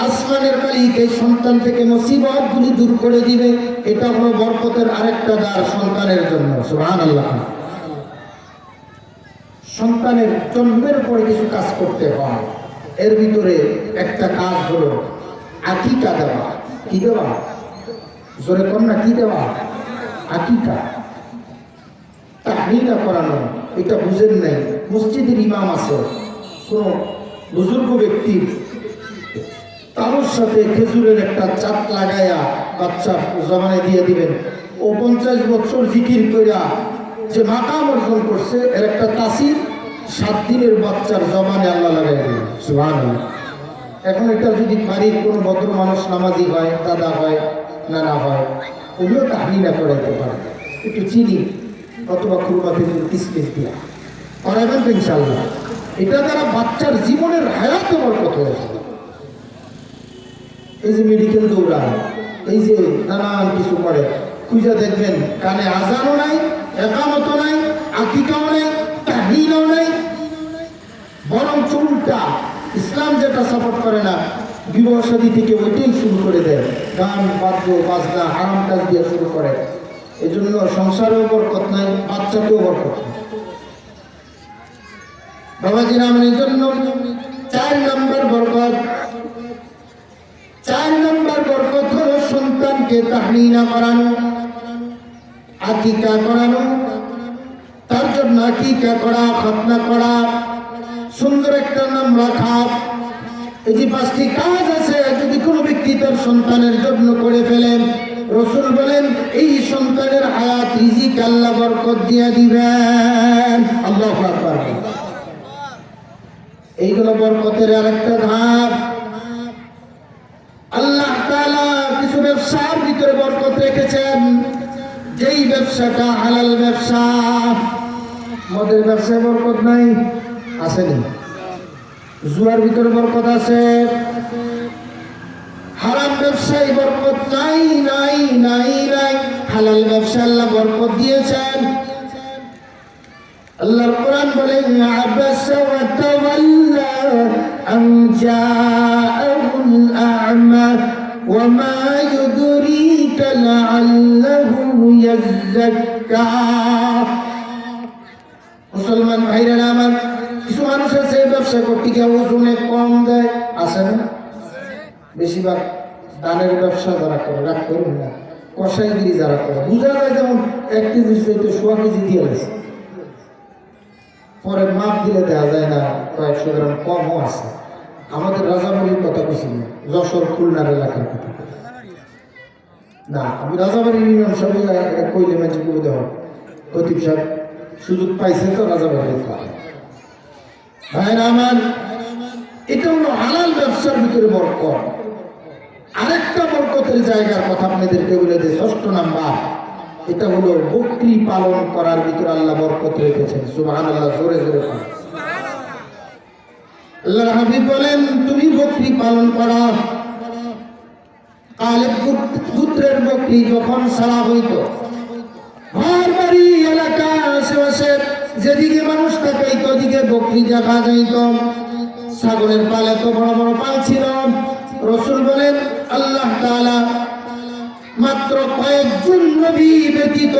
A: আসমানের মালিক এই সন্তান থেকে মুসিবতগুলি দূর করে দিবে। এটা হলো বরকতের আরেকটা দ্বার সন্তানের জন্য। সুবহানাল্লাহ। সন্তানের জন্মের পরে কিছু কাজ করতে হয়, এর ভিতরে একটা কাজ হলো আকীকা দেওয়া। কি দেওয়া? জোরে কর না, কি দেওয়া? আকীকা, তাহনীনা করানো। এটা বুঝেন নাই? মসজিদের ইমাম আছে, কোন বুজুর্গ ব্যক্তির, তার সাথে খেজুরের একটা চাপ লাগাইয়া বাচ্চা জমানে দিয়ে দিবেন। ও 50 বছর জিকির কইরা যে মাকাম অর্জন করছে, এর একটা তাসির 7 দিনের বাচ্চার জমানে আল্লাহ লাগাই দিলেন। সুবহানাল্লাহ। এখন এটা যদি বাড়ির কোনো ভদ্র মানুষ, নামাজি হয়, দাদা হয়, নানা হয়, ওগুলো তাহনীনা করাইতে পারে। একটু চিনি অথবা খুরমা খেজুর কিসমিস দিয়া করাবেন তো ইনশাআল্লাহ। এটা দ্বারা বাচ্চার জীবনের হায়াতে বরকত হয়েছে। এই যে মেডিকেল দৌড়ায়, এই যে নানান কিছু করে, খুঁজে দেখবেন কানে আজানও নাই, একামতও নাই, আকীকাও নাই, তাহনীনাও নাই, বরং উল্টা ইসলাম যেটা সাপোর্ট করে না, বিবাহ শাদী থেকে ওইটাই শুরু করে দেয়, গান বাদ্য বাজনা হারাম কাজ দিয়ে শুরু করে। এই জন্য সংসারেও বরকত নাই, বাচ্চাকেও বরকত নাই। বাবাজির আমার জন্য 4 নম্বর বরকত, 4 নম্বর বরকত হলো সন্তানকে তাহনীনা করানো, আকীকা করানো। তার জন্য আকীকা করা, খতনা করা, সুন্দর একটা নাম রাখা। এই যে 5টি কাজ আছে, যদি কোনো ব্যক্তি তার সন্তানের জন্য করে ফেলেন, রাসূল বলেন এই সন্তানের হায়াত রিজিক আল্লাহ বরকত দিয়ে দিবেন। আল্লাহু আকবার। এইগুলো বরকতের আরেকটা ধাপ। আল্লাহ তাআলা কিছু ব্যবসার ভিতরে বরকত রেখেছেন, যেই ব্যবসাটা হালাল ব্যবসা। মদের ব্যবসায় বরকত নাই, আসেনি? জুয়ার ভিতরে বরকত আছে, হারাম ব্যবসায় বরকত নাই, নাই, নাই, নাই। হালাল ব্যবসা আল্লাহ বরকত দিয়েছেন। আল্লাহর কোরআন বলে আবাসা ওয়া তাওয়াল্লা আন জাআহুল আ'মা ওয়া মা ইউদরিকা লাআল্লাহু ইয়াযাক্কা। মুসলমান ভাইরা আমার, কিছু মানুষ আছে ব্যবসা করতে গিয়ে ওজনে কম দেয়, আছে না? বেশিরভাগ দানের ব্যবসা যারা করে, রাগ করুন না, কষাইগিরি যারা করে, বুঝা যায় যেমন 1 কেজি সইতে 100 কেজি দিয়ে গেছে, পরে মাপ দিলে দেওয়া যায় না, 100 গ্রাম কমও আছে। আমাদের রাজাবাড়ির কথা বলছি না, যশোর খুলনার এলাকার কথা না। আমি রাজাবাড়ির ইউনিয়ন সবাই কইলে মেঝে করে দেওয়া খতিব সাহেব সুযোগ পাইছে তো রাজাবাড়ির ভাইরা আমার। এটা হলো হালাল ব্যবসার ভিতরে বরকত। আরেকটা বরকতের জায়গার কথা আপনাদেরকে বলে দিই, 6 নাম্বার, এটা হলো বকরি পালন করার ভিতরে আল্লাহ বরকত রেখেছেন। সুবহানাল্লাহ। জোরে জোরে আল্লাহর হাবিব বলেন তুমি বকরি পালন করো, কালেব পুত্রের বকরি যখন ছাড়া হইত, ঘর বাড়ি এলাকা আশেপাশে যেদিকে মানুষ থাকে ওদিকে বকরি দেখা যাইত। ছাগলের পাল এত বড় বড় পাল ছিল। রাসূল বলেন আল্লাহ তাআলা মাত্র কয়েকজন নবী ব্যতীত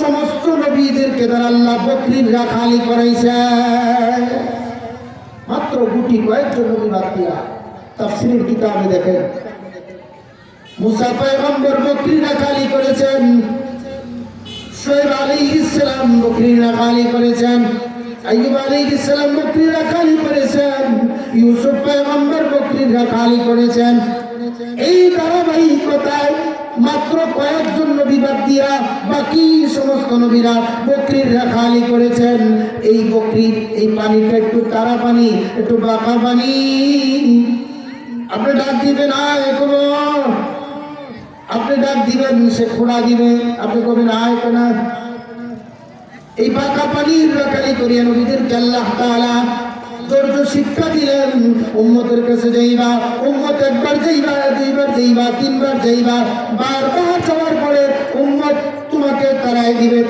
A: সমস্ত নবীদেরকে দ্বারা আল্লাহ বকরির রাখালি করাইছে। মাত্র গুটি কয়েকজন নবী বাদ দিয়া। তাফসীরের কিতাবে দেখেন মুসা পয়গম্বর বকরির রাখালি করেছেন, শুআয়ব আলাইহিস সালাম বকরির রাখালি করেছেন, আইয়ুব আলাইহিস সালাম বকরির রাখালি করেছেন, ইউসুফ পয়গম্বর বকরির রাখালি করেছেন। এই ধারাবাহিকতায় মাত্র কয়েকজন নবী বাদ দিয়া বাকি সমস্ত নবীরা বকরির রাখালি করেছেন। এই বকরির এই পানিটা একটু তারা পানি, একটু বাঁকা পানি। আপনি ডাক দিবেন আয় কবো, আপনি ডাক দিবেন সে খোড়া দিবে, আপনি কবেন আয় কেনা। এই বাঁকা পানির রাখালি করিয়া নবীদেরকে আল্লাহ তাআলা ধৈর্য শিক্ষা দিলেন। উম্মতের কাছে যাইবা, উম্মত একবার যাইবা, দুইবার যাইবা, তিনবার যাইবা, বারবার যাওয়ার পরে উম্মত তোমাকে তারাই দিবে,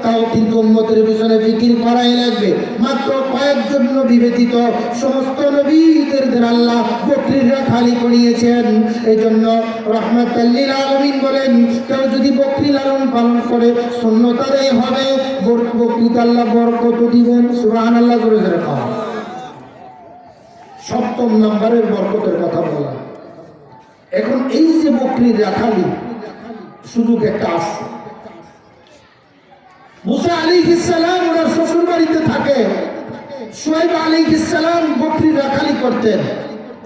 A: তাও কিন্তু উম্মতের পিছনে ফিকির করাই লাগবে। মাত্র কয়েকজন নবী ব্যতীত সমস্ত নবীদের দ্বারা আল্লাহ বকরির রাখালি করিয়েছেন। এই জন্য রাহমাতাল লিল আলামিন বলেন, কেউ যদি বকরি লালন পালন করে সুন্নত আদায় হবে, বকরিতে আল্লাহ বরকত দিবেন। সুবহানাল্লাহ করে রাখা। সপ্তম নম্বরের বরকতের কথা বললাম। এখন এই যে বকরির রাখালি সুযোগ একটা আসছে। মুসা আলাইহিস সালাম ওনার শ্বশুর বাড়িতে থাকে, শুআয়ব আলাইহিস সালাম বকরির রাখালি করতেন।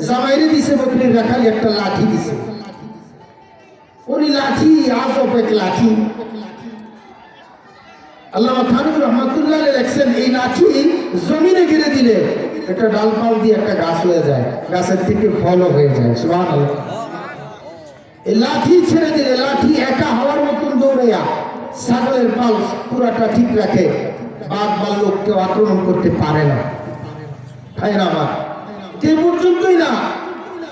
A: জামাইরে দিছে বকরির রাখালি, একটা লাঠি দিছে। ওই লাঠি আজব এক লাঠি। আল্লামা থানভী রহমাতুল্লাহ আলাইহি লেখছেন, এই লাঠি জমিনে গেড়ে দিলে একটা ডালপাল দিয়ে একটা গাছ হয়ে যায়, গাছের থেকে ফলও হয়ে যায়। সুবহানাল্লাহ। এই লাঠি ছেড়ে দিলে লাঠি একা হওয়ার মতন দৌড়াইয়া ছাগলের পাল পুরাটা ঠিক রাখে, বাঘ ভাল্লুক কেউ আক্রমণ করতে পারে না। তাই না আমার যে পর্যন্তই না,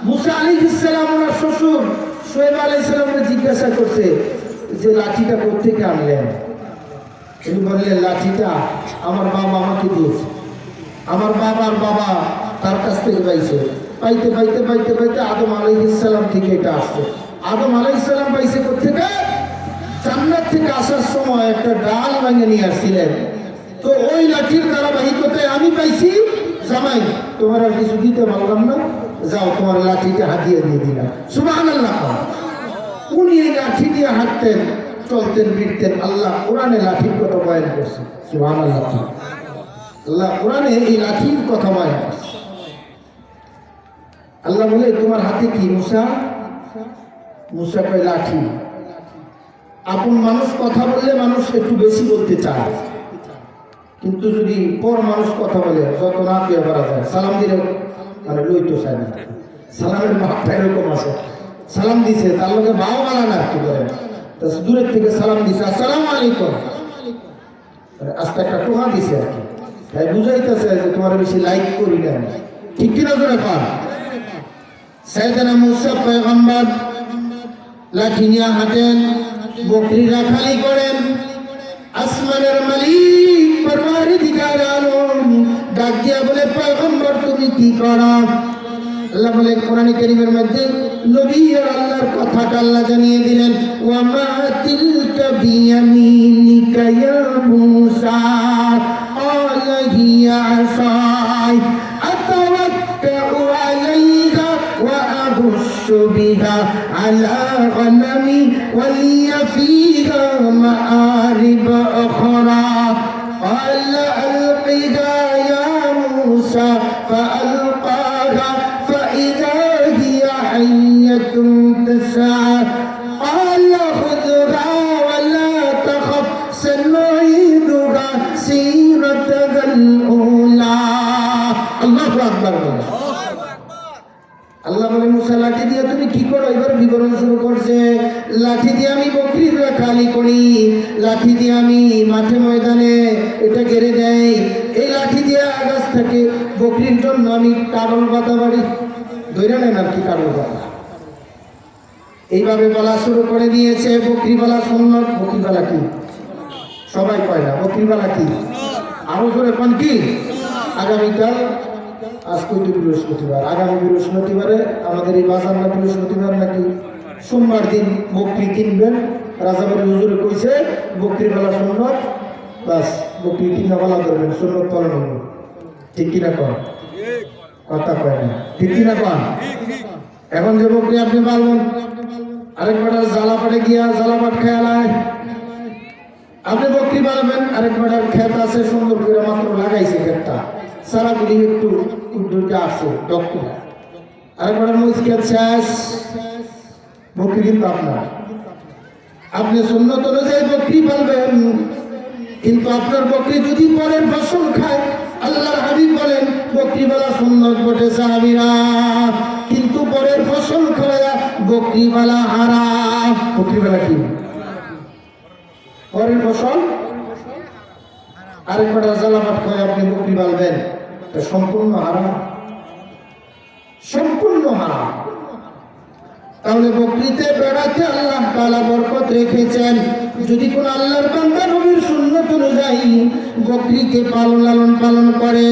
A: মুসা আলাইহিস সালাম ওনার শ্বশুর শুআয়ব আলাইহিস সালামকে জিজ্ঞাসা করছে যে লাঠিটা কোত্থেকে আনলেন। তিনি বললেন লাঠিটা আমার বাবা আমাকে দিয়েছে, আমার বাবার বাবা তার কাছ থেকে পাইছে। পাইতে পাইতে পাইতে পাইতে আদম আলাইহিস সালাম থেকে এটা আসছে। আদম আলাইহিস সালাম পাইছে কোত্থেকে? জান্নাত থেকে আসার সময় একটা ডাল ভেঙে নিয়ে আসছিলেন। তো ওই লাঠির ধারাবাহিকতায় আমি পাইছি। জামাই তোমার আর কিছু দিতে পারলাম না, যাও তোমার লাঠিটা হাতিয়ে দিয়ে দিলাম। সুবহানাল্লাহ। উনি এই লাঠি দিয়ে হাঁটতেন, চলতেন, ফিরতেন। আল্লাহ কোরআনে লাঠির কথা বয়ান করছে। সুবহানাল্লাহ। আল্লাহ কোরআনে এই লাঠির কথা বয়ান করছে। আল্লাহ বলে তোমার হাতে কি মুসা? মুসা কয় লাঠি। আপন মানুষ কথা বললে মানুষ একটু বেশি বলতে চায়, কিন্তু যদি পর মানুষ কথা বলে যত না পেয়ে করা যায়, সালাম দিলে মানে লইতো চায় না। সালামের ভাবটা এরকম আছে, সালাম দিছে তার লোকে ভাও মানা না, কি বলেন দূরের থেকে সালাম দিছে আসসালামু আলাইকুম, আস্তে একটা টোহা দিছে আর কি, তাই বুঝাইতেছে যে তোমার বেশি লাইক করি না। ঠিক কিনা জোরে কর। সাইয়েদনা মুসা পয়গম্বর লাঠি নিয়ে হাঁটেন, বকরি রাখালি করেন। আসমানের মালিক পরওয়ারদিগার আলম ডাক দিয়া বলে পয়গম্বর তুমি কি করো? আল্লাহ বলে কোরআন কারীমের মধ্যে নবী আর আল্লাহর কথাটা আল্লাহ জানিয়ে দিলেন, ওয়া মা তিলকা বিয়ামিনিকা ইয়া মূসা ক্বালা হিয়া আসাই আতাওয়াক্কাউ আলাইহা ওয়া আহুশু বিহা আলা গনামি ওয়া লিয়া ফীহা মাআরিব উখরা ক্বালা আলকিহা ইয়া মূসা ফাআলকাহা فإذا هي حية تسعى قال خذها ولا تخف سنعيدها سيرتها الأولى الله أكبر। আল্লাহ বলে মুসা লাঠি দিয়ে তুমি কি করো? এবার বিবরণ শুরু করছে। লাঠি দিয়ে আমি বকরির রাখালি করি, লাঠি দিয়ে আমি মাঠে ময়দানে এটা গেড়ে দেয়, এই লাঠি দিয়ে আগাছ থাকে বকরির জন্য আমি কারণ বাঁধা বাড়ি ধরে নেন আর কি কারণ বাঁধা। এইভাবে বলা শুরু করে দিয়েছে বকরিওয়ালা সুন্নত। বকরিওয়ালা কি সবাই কয় না, বকরিওয়ালা কি আরো জোরে কোন কি? আগামীকাল আজকে বৃহস্পতিবার, আগামী বৃহস্পতিবারে আমাদের এই বাজার না বৃহস্পতিবার নাকি সোমবার দিন বকরি কিনবেন। রাজাবাড়ি হুজুরে কইছে বকরিওয়ালা সুন্নত, বাস বকরি কিনা বলা করবেন, সুন্নত পালন হবে। ঠিক কিনা কন? কথা কয় না, ঠিক কিনা কন? এখন যে বকরি আপনি পালবেন, আরেকবার জ্বালাপাটে গিয়া জ্বালাপাট খেয়ালায় আপনি বকরি পালবেন, আরেকবার ক্ষেত আছে সুন্দর করে মাত্র লাগাইছে, ক্ষেতটা সারাগুলি একটু উদ্যোগটা আসছে ডক্টর, আরেকবার মরিচ ক্ষেত শেষ, বকরি কিন্তু আপনার। আপনি সুন্নত অনুযায়ী বকরি পালবেন, কিন্তু আপনার বকরি যদি পরের ফসল খায়, আল্লাহর হাবিব বলেন বকরিওয়ালা সুন্নত বটে সাহাবীরা, কিন্তু পরের ফসল খাওয়া বকরিওয়ালা হারাম। বকরিওয়ালা কি? পরের ফসল আরেকবার জ্বালাপাট খায় আপনি বকরি পালবেন, সম্পূর্ণ হারাম, সম্পূর্ণ হারাম। তাহলে বকরিতে বেড়াতে আল্লাহ তাআলা বরকত রেখেছেন। যদি কোন আল্লাহর বান্দা নবীর সুন্নত অনুযায়ী বকরিকে লালন পালন করে,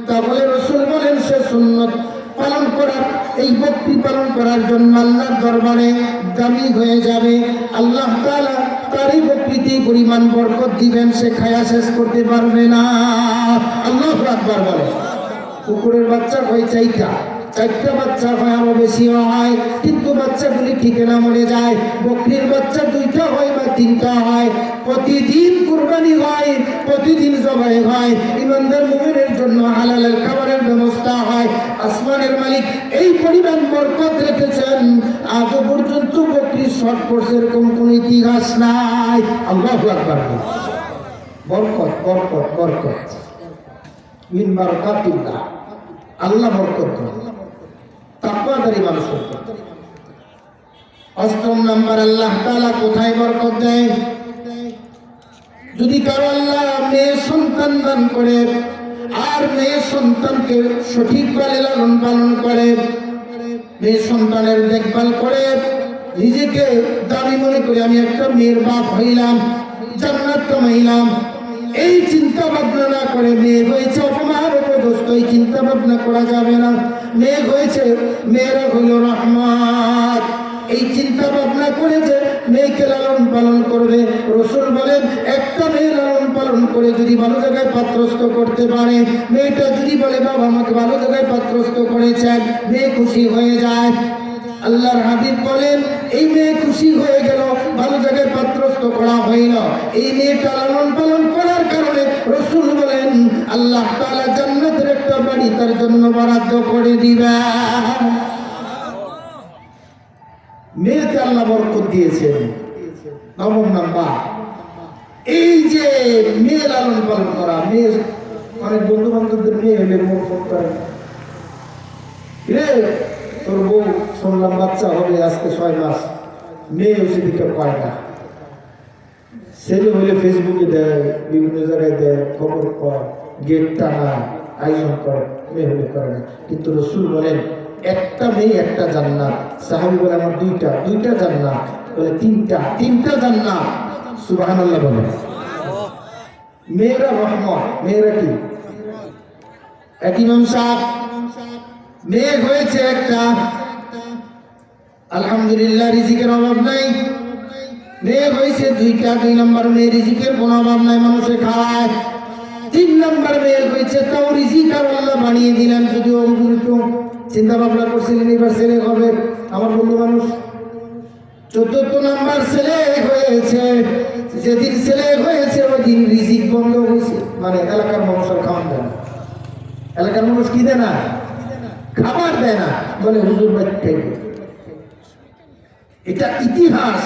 A: তাহলে রাসূল বলেন সে সুন্নত পালন করার, এই বকরি পালন করার জন্য আল্লাহর দরবারে দামি হয়ে যাবে। আল্লাহ তাআলা তার এই বকরিতে পরিমাণ বরকত দিবেন, সে খায়া শেষ করতে পারবে না। আল্লাহু আকবার বলে। কুকুরের বাচ্চা হয় চারটা বাচ্চা হয়, আরো বেশি হয়, কিন্তু বাচ্চাগুলি ঠিকানা মরে যায়। বকরির বাচ্চা 2টা হয় বা 3টা হয়, প্রতিদিন কুরবানি হয়, প্রতিদিন জবাই হয়, ইমানদার মুমিনের জন্য হালালের খাবারের ব্যবস্থা হয়। আসমানের মালিক এই পরিমাণ বরকত রেখেছেন, আজও পর্যন্ত বকরি শর্ট পড়ছে এরকম কোন ইতিহাস নাই। আল্লাহু আকবার। বরকত বরকত বরকত মিন বারাকাতিল্লাহ, আল্লাহ বরকত দেন তাকওয়াদারী মানুষের। 8ম নাম্বার, আল্লাহ তাআলা কোথায় বরকত দেয়? যদি কারো আল্লাহ মেয়ে সন্তান দান করে, আর মেয়ে সন্তানকে সঠিকভাবে লালন পালন করে, মেয়ে সন্তানের দেখভাল করে, নিজেকে দাবি মনে করে আমি একটা মেয়ের বাপ হইলাম, জান্নাত কামাইলাম, এই চিন্তা ভাবনা না করে মেয়ে হয়েছে অপমান অপদস্থ, এই চিন্তা ভাবনা করা যাবে না। মেয়ে হয়েছে, মেয়েরা হইল রহমত, এই চিন্তা ভাবনা করে যে মেয়েকে লালন পালন করবে। রাসূল বলেন একটা মেয়ে লালন পালন করে যদি ভালো জায়গায় পাত্রস্থ করতে পারে, মেয়েটা যদি বলে বাবা আমাকে ভালো জায়গায় পাত্রস্থ করেছেন, মেয়ে খুশি হয়ে যায়। আল্লাহর হাবিব বলেন এই মেয়ে খুশি হয়ে গেল, ভালো জায়গায় পাত্রস্থ করা হইল, এই মেয়েটা লালন পালন করার কারণে রাসূল বলেন আল্লাহ তাআলা জান্নাতের একটা বাড়ি তার জন্য বরাদ্দ করে দিবেন। মেয়েতে আল্লাহ বরকত দিয়েছেন। 9ম নাম্বার, এই যে মেয়ে লালন পালন করা। মেয়ে অনেক বন্ধু বান্ধবদের মেয়ে হলে মুখ করে, রে তোর বউ শুনলাম বাচ্চা হবে আজকে 6 মাস, মেয়ে সেদিকে পায় না। ছেলে হলে ফেসবুকে দেয়, বিভিন্ন জায়গায় দেয়, খবর কর, গেট টানা আয়োজন করে, মেয়ে হলে করে না। কিন্তু রাসূল বলেন একটা মেয়ে একটা জান্নাত। সাহাবী বলে আমার দুইটা জান্নাত, বলে তিনটা জান্নাত। সুবহানাল্লাহ বলে। মেয়েরা রহমত, মেয়েরা কি? এক ইমাম সাহেব মেয়ে হয়েছে একটা, আলহামদুলিল্লাহ রিজিকের অভাব নাই। মেয়ে হয়েছে 2টা, 2 নম্বর মেয়ে রিজিকের কোনো অভাব নাই, মানুষে খাওয়ায়। 3 নম্বর মেয়ে হয়েছে, তাও রিজিক আর আল্লাহ বানিয়ে দিলেন। যদিও একটু চিন্তা ভাবনা করছিলেন এবার ছেলে হবে, আমার বন্ধু মানুষ। 4র্থ নাম্বার ছেলে হয়েছে, যেদিন ছেলে হয়েছে ওদিন রিজিক বন্ধ হয়েছে, মানে এলাকার মানুষ আর খাওয়ান দেয় না। এলাকার মানুষ কি দেয় না? খাবার দেয় না, বলে হুজুর বাড়ি খাইবে। এটা ইতিহাস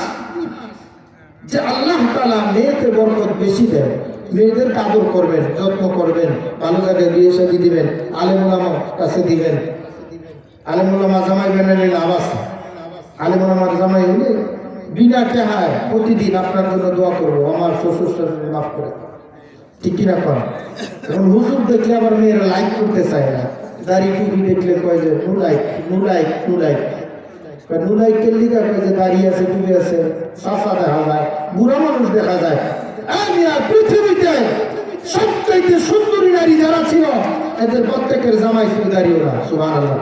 A: যে আল্লাহ তাআলা মেয়েতে বরকত বেশি দেয়। মেয়েদের আদর করবেন, যত্ন করবেন, ভালো জায়গায় বিয়ে শাদী দিবেন, আলেম ওলামার কাছে দিবেন। আলেম ওলামা জামাই বানালে লাভ আছে। আলেম ওলামার জামাই হলে বিনা টাকায় প্রতিদিন আপনার জন্য দোয়া করবো, আমার শ্বশুর শাশুড়ি মাফ করে, ঠিক কিনা কর। এখন হুজুর দেখলে আবার মেয়েরা লাইক করতে চায় না, দাড়ি টুপি দেখলে কয় যে no like no like no like. নুনাই কেল্লিকা যে দাঁড়িয়ে আছে ডুবে আছে চাষা দেখা যায়, বুড়া মানুষ দেখা যায়। পৃথিবীতে সবচাইতে সুন্দরী নারী যারা ছিল এদের প্রত্যেকের জামাই ছিল দাঁড়িয়ে ওরা। সুবহানাল্লাহ।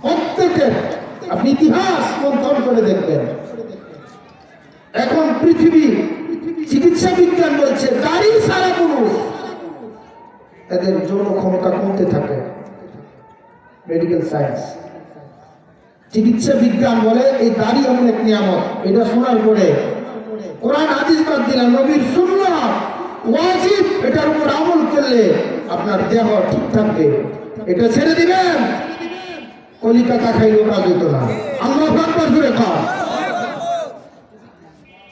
A: প্রত্যেকের আপনি ইতিহাস মন্থন করে দেখবেন। এখন পৃথিবী চিকিৎসা বিজ্ঞান বলছে দাড়ি ছাড়া পুরুষ এদের যৌন ক্ষমতা কমতে থাকে। মেডিকেল সায়েন্স চিকিৎসা বিজ্ঞান বলে এই দাড়ি এমন এক নিয়ামত। এটা শোনার পরে কোরআন হাদিস বাদ দিলাম, নবীর সুন্নাহ ওয়াজিব, এটার উপর আমল করলে আপনার দেহ ঠিক থাকবে। এটা ছেড়ে দিবেন, কলিকাতা খাইলেও কাজ হইতো না। আল্লাহু আকবার জোরে খান।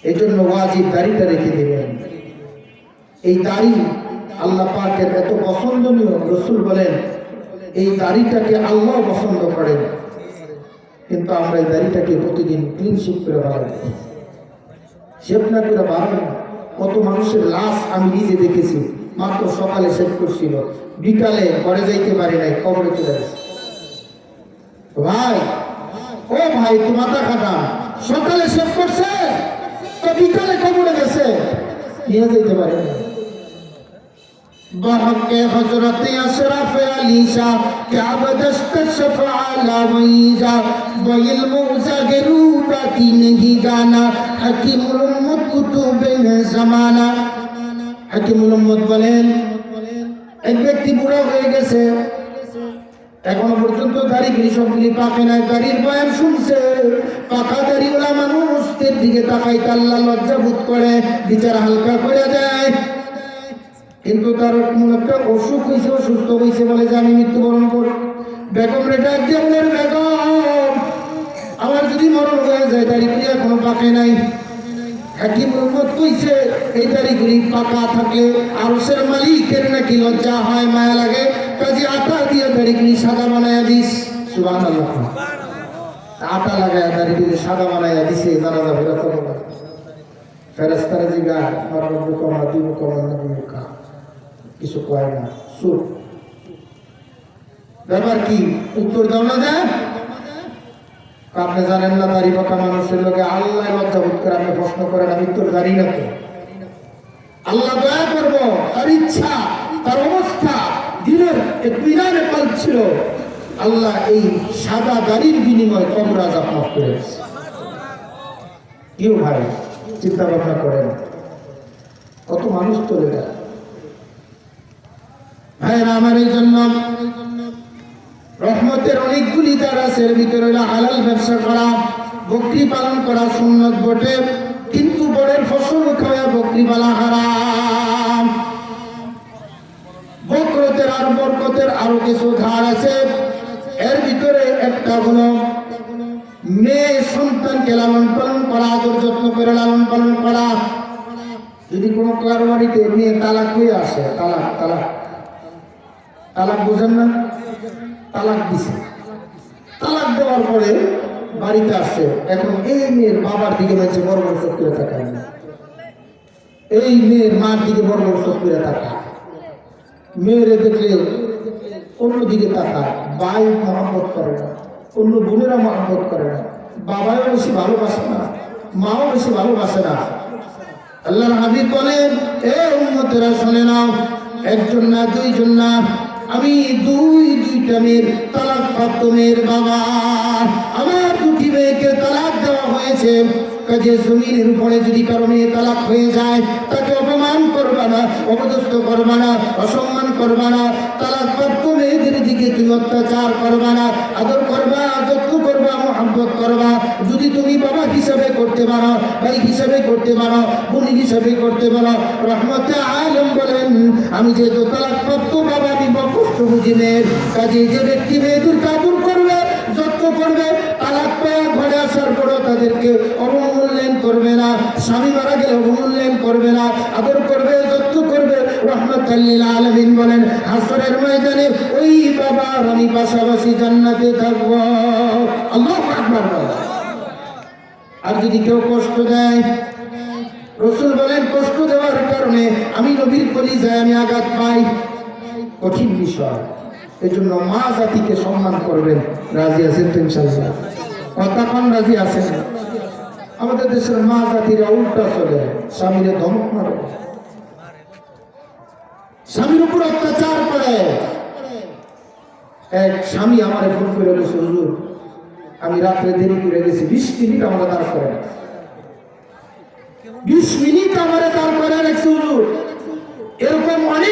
A: এই জন্য ওয়াজিব দাড়িটা রেখে দিবেন। এই দাড়ি আল্লাহ পাকের এত পছন্দনীয়, রাসূল বলেন এই দাড়িটাকে আল্লাহ পছন্দ করেন, কিন্তু আমরা এই দাড়িটাকে প্রতিদিন ক্লিন শেভ করে বানাই, শেভ না করে বানাই। কত মানুষের লাশ আমি নিজে দেখেছি, মাত্র সকালে শেভ করছিল, বিকালে ঘরে যাইতে পারি নাই, কবরে চলে গেছে। ভাই ও ভাই, তো মাথা খাটা, সকালে শেভ করছে তো বিকালে কবরে গেছে, নিয়ে যেতে পারে না। बहके हजरत अशरफ अली शाह क्या बदस्त शफाला वईजा बइल मौजा गेरूबा की नहीं गाना हकीमुल उम्मत कुतुबे जमाना। हकीमुल उम्मत বলেন এক ব্যক্তি বুড়া হয়ে গেছে, এখনো পর্যন্ত দাড়িগুলি সবগুলি পাকে নাই, দাড়ির বয়ান শুনছে। পাকা দাড়িওয়ালা মানুষদের দিকে তাকাইতে আল্লাহ লজ্জা বোধ করে, বিচার হালকা করে দেয়। কিন্তু তার কোন একটা অসুখ হয়েছে, অসুস্থ হয়েছে, বলে যে আমি মৃত্যুবরণ করব। বেগম রেটা দেবলের বেগম, আমার যদি মরণ হয়ে যায়, দাড়িগুলি এখনো পাকে নাই। হাকিম উম্মত কইছে এই দাড়িগুলি পাকা থাকলে আরশের মালিকের নাকি লজ্জা হয়, মায়া লাগে, কাজে আটা দিয়ে দাড়িগুলি সাদা বানায়া দিস। সুবহানাল্লাহ। আটা লাগায় দাড়িগুলি সাদা বানায়া দিছে, জানাজা বেরোতে বলে ফেরেশতারা জিগা আমার রব্বু কমা দিবু কমা নবী কা কিছু কয় না, চুপ। ব্যাপার কি? উত্তর দাও না যায়। আপনি জানেন না দাড়ি পাকা মানুষের লোকে আল্লাহ লজ্জা বোধ করে আপনি প্রশ্ন করেন, আমি উত্তর দাঁড়িয়ে না তো। আল্লাহ দয়া করব, তার ইচ্ছা, তার অবস্থা দিনের ইতমিনানে কলব ছিল, আল্লাহ এই সাদা দাড়ির বিনিময়ে কবর আযাব মাফ করেছে। কেউ ভাই চিন্তা ভাবনা করেন, কত মানুষ চলে যায়। ভাইরা আমার, এই জন্য রহমতের অনেকগুলি দ্বার আছে, এর ভিতরে হলো হালাল ব্যবসা করা, বকরি পালন করা সুন্নত বটে, কিন্তু বড়ের ফসল খাওয়া বকরি পালা হারাম। বকরতের আর বরকতের আরো কিছু ধার আছে, এর ভিতরে একটা হলো মেয়ে সন্তানকে লালন পালন করা, আদর যত্ন করে লালন পালন করা। যদি কোনো কারো বাড়িতে মেয়ে তালাক হয়ে আসে, তালাক তালাক তালাক বোঝেন না, তালাক দিছে, তালাক দেওয়ার পরে বাড়িতে আসছে, এখন এই মেয়ের বাবার দিকে বলছে বড় বড় চোখ করে তাকায় না, এই মেয়ের মার দিকে বড় বড় চোখ করে তাকায়, মেয়েরে দেখলে অন্যদিকে তাকায়, ভাই মহব্বত করে না, অন্য বোনেরা মহব্বত করে না, বাবাও বেশি ভালোবাসে না, মাও বেশি ভালোবাসে না। আল্লাহর হাবিব বলেন, এ উম্মতেরা শুনে নাও, একজন না দুইজন না, আমি দুইটা মেয়ের তালাক প্রাপ্ত মেয়ের বাবা। আমার দুটি মেয়েকে তালাক দেওয়া হয়েছে, কাজে জমিনের উপরে যদি কারো মেয়ে তালাক হয়ে যায়, তাকে অপমান করবা না, অপদস্থ করবা না, অসম্মান করবা না। তালাক প্রাপ্ত মেয়েদের দিকে তুমি অত্যাচার করবা না, আদর করবা, যত্ন করবা, মহব্বত করবা। যদি তুমি বাবা হিসাবে করতে পারো, ভাই হিসাবে করতে পারো, বোন হিসাবে করতে পারো। রহমতে আলম বলেন, আমি যেহেতু তালাক প্রাপ্ত বাবা, আমি কষ্ট বুঝি মেয়ের, কাজে যে ব্যক্তি মেয়েদের আদর করবে, যত্ন করবে, তালাক পেয়ে ঘরে আসার পরও তাদেরকে অবমূল্যায়ন করবে না, স্বামী মারা গেলে অবমূল্যায়ন করবে না, আদর করবে, যত্ন করবে। রহমাতুল লিল আলামিন বলেন, হাসরের ময়দানে ওই বাবার আমি পাশাপাশি জান্নাতে থাকবো। আল্লাহু আকবার। আর যদি কেউ কষ্ট দেয়, রাসূল বলেন, কষ্ট দেওয়ার কারণে আমি নবীর কলিজায় আমি আঘাত পাই। কঠিন বিষয়, এই জন্য মা জাতিকে সম্মান করবেন। রাজি আছেন তো ইনশাআল্লাহ? কথা কোন রাজি আছেন? আমাদের দেশের মা জাতিরা উল্টা চলে, স্বামীরে ধমক মারে, স্বামীর উপর অত্যাচার করে। এক স্বামী আমারে ফোন করে বলেছে, হুজুর আমি রাত্রে দেরি করে গেছি, 20 মিনিট আমাকে দাঁড় করে, 20 মিনিট আমারে দাঁড় করে রাখছে হুজুর। এরকম অনেক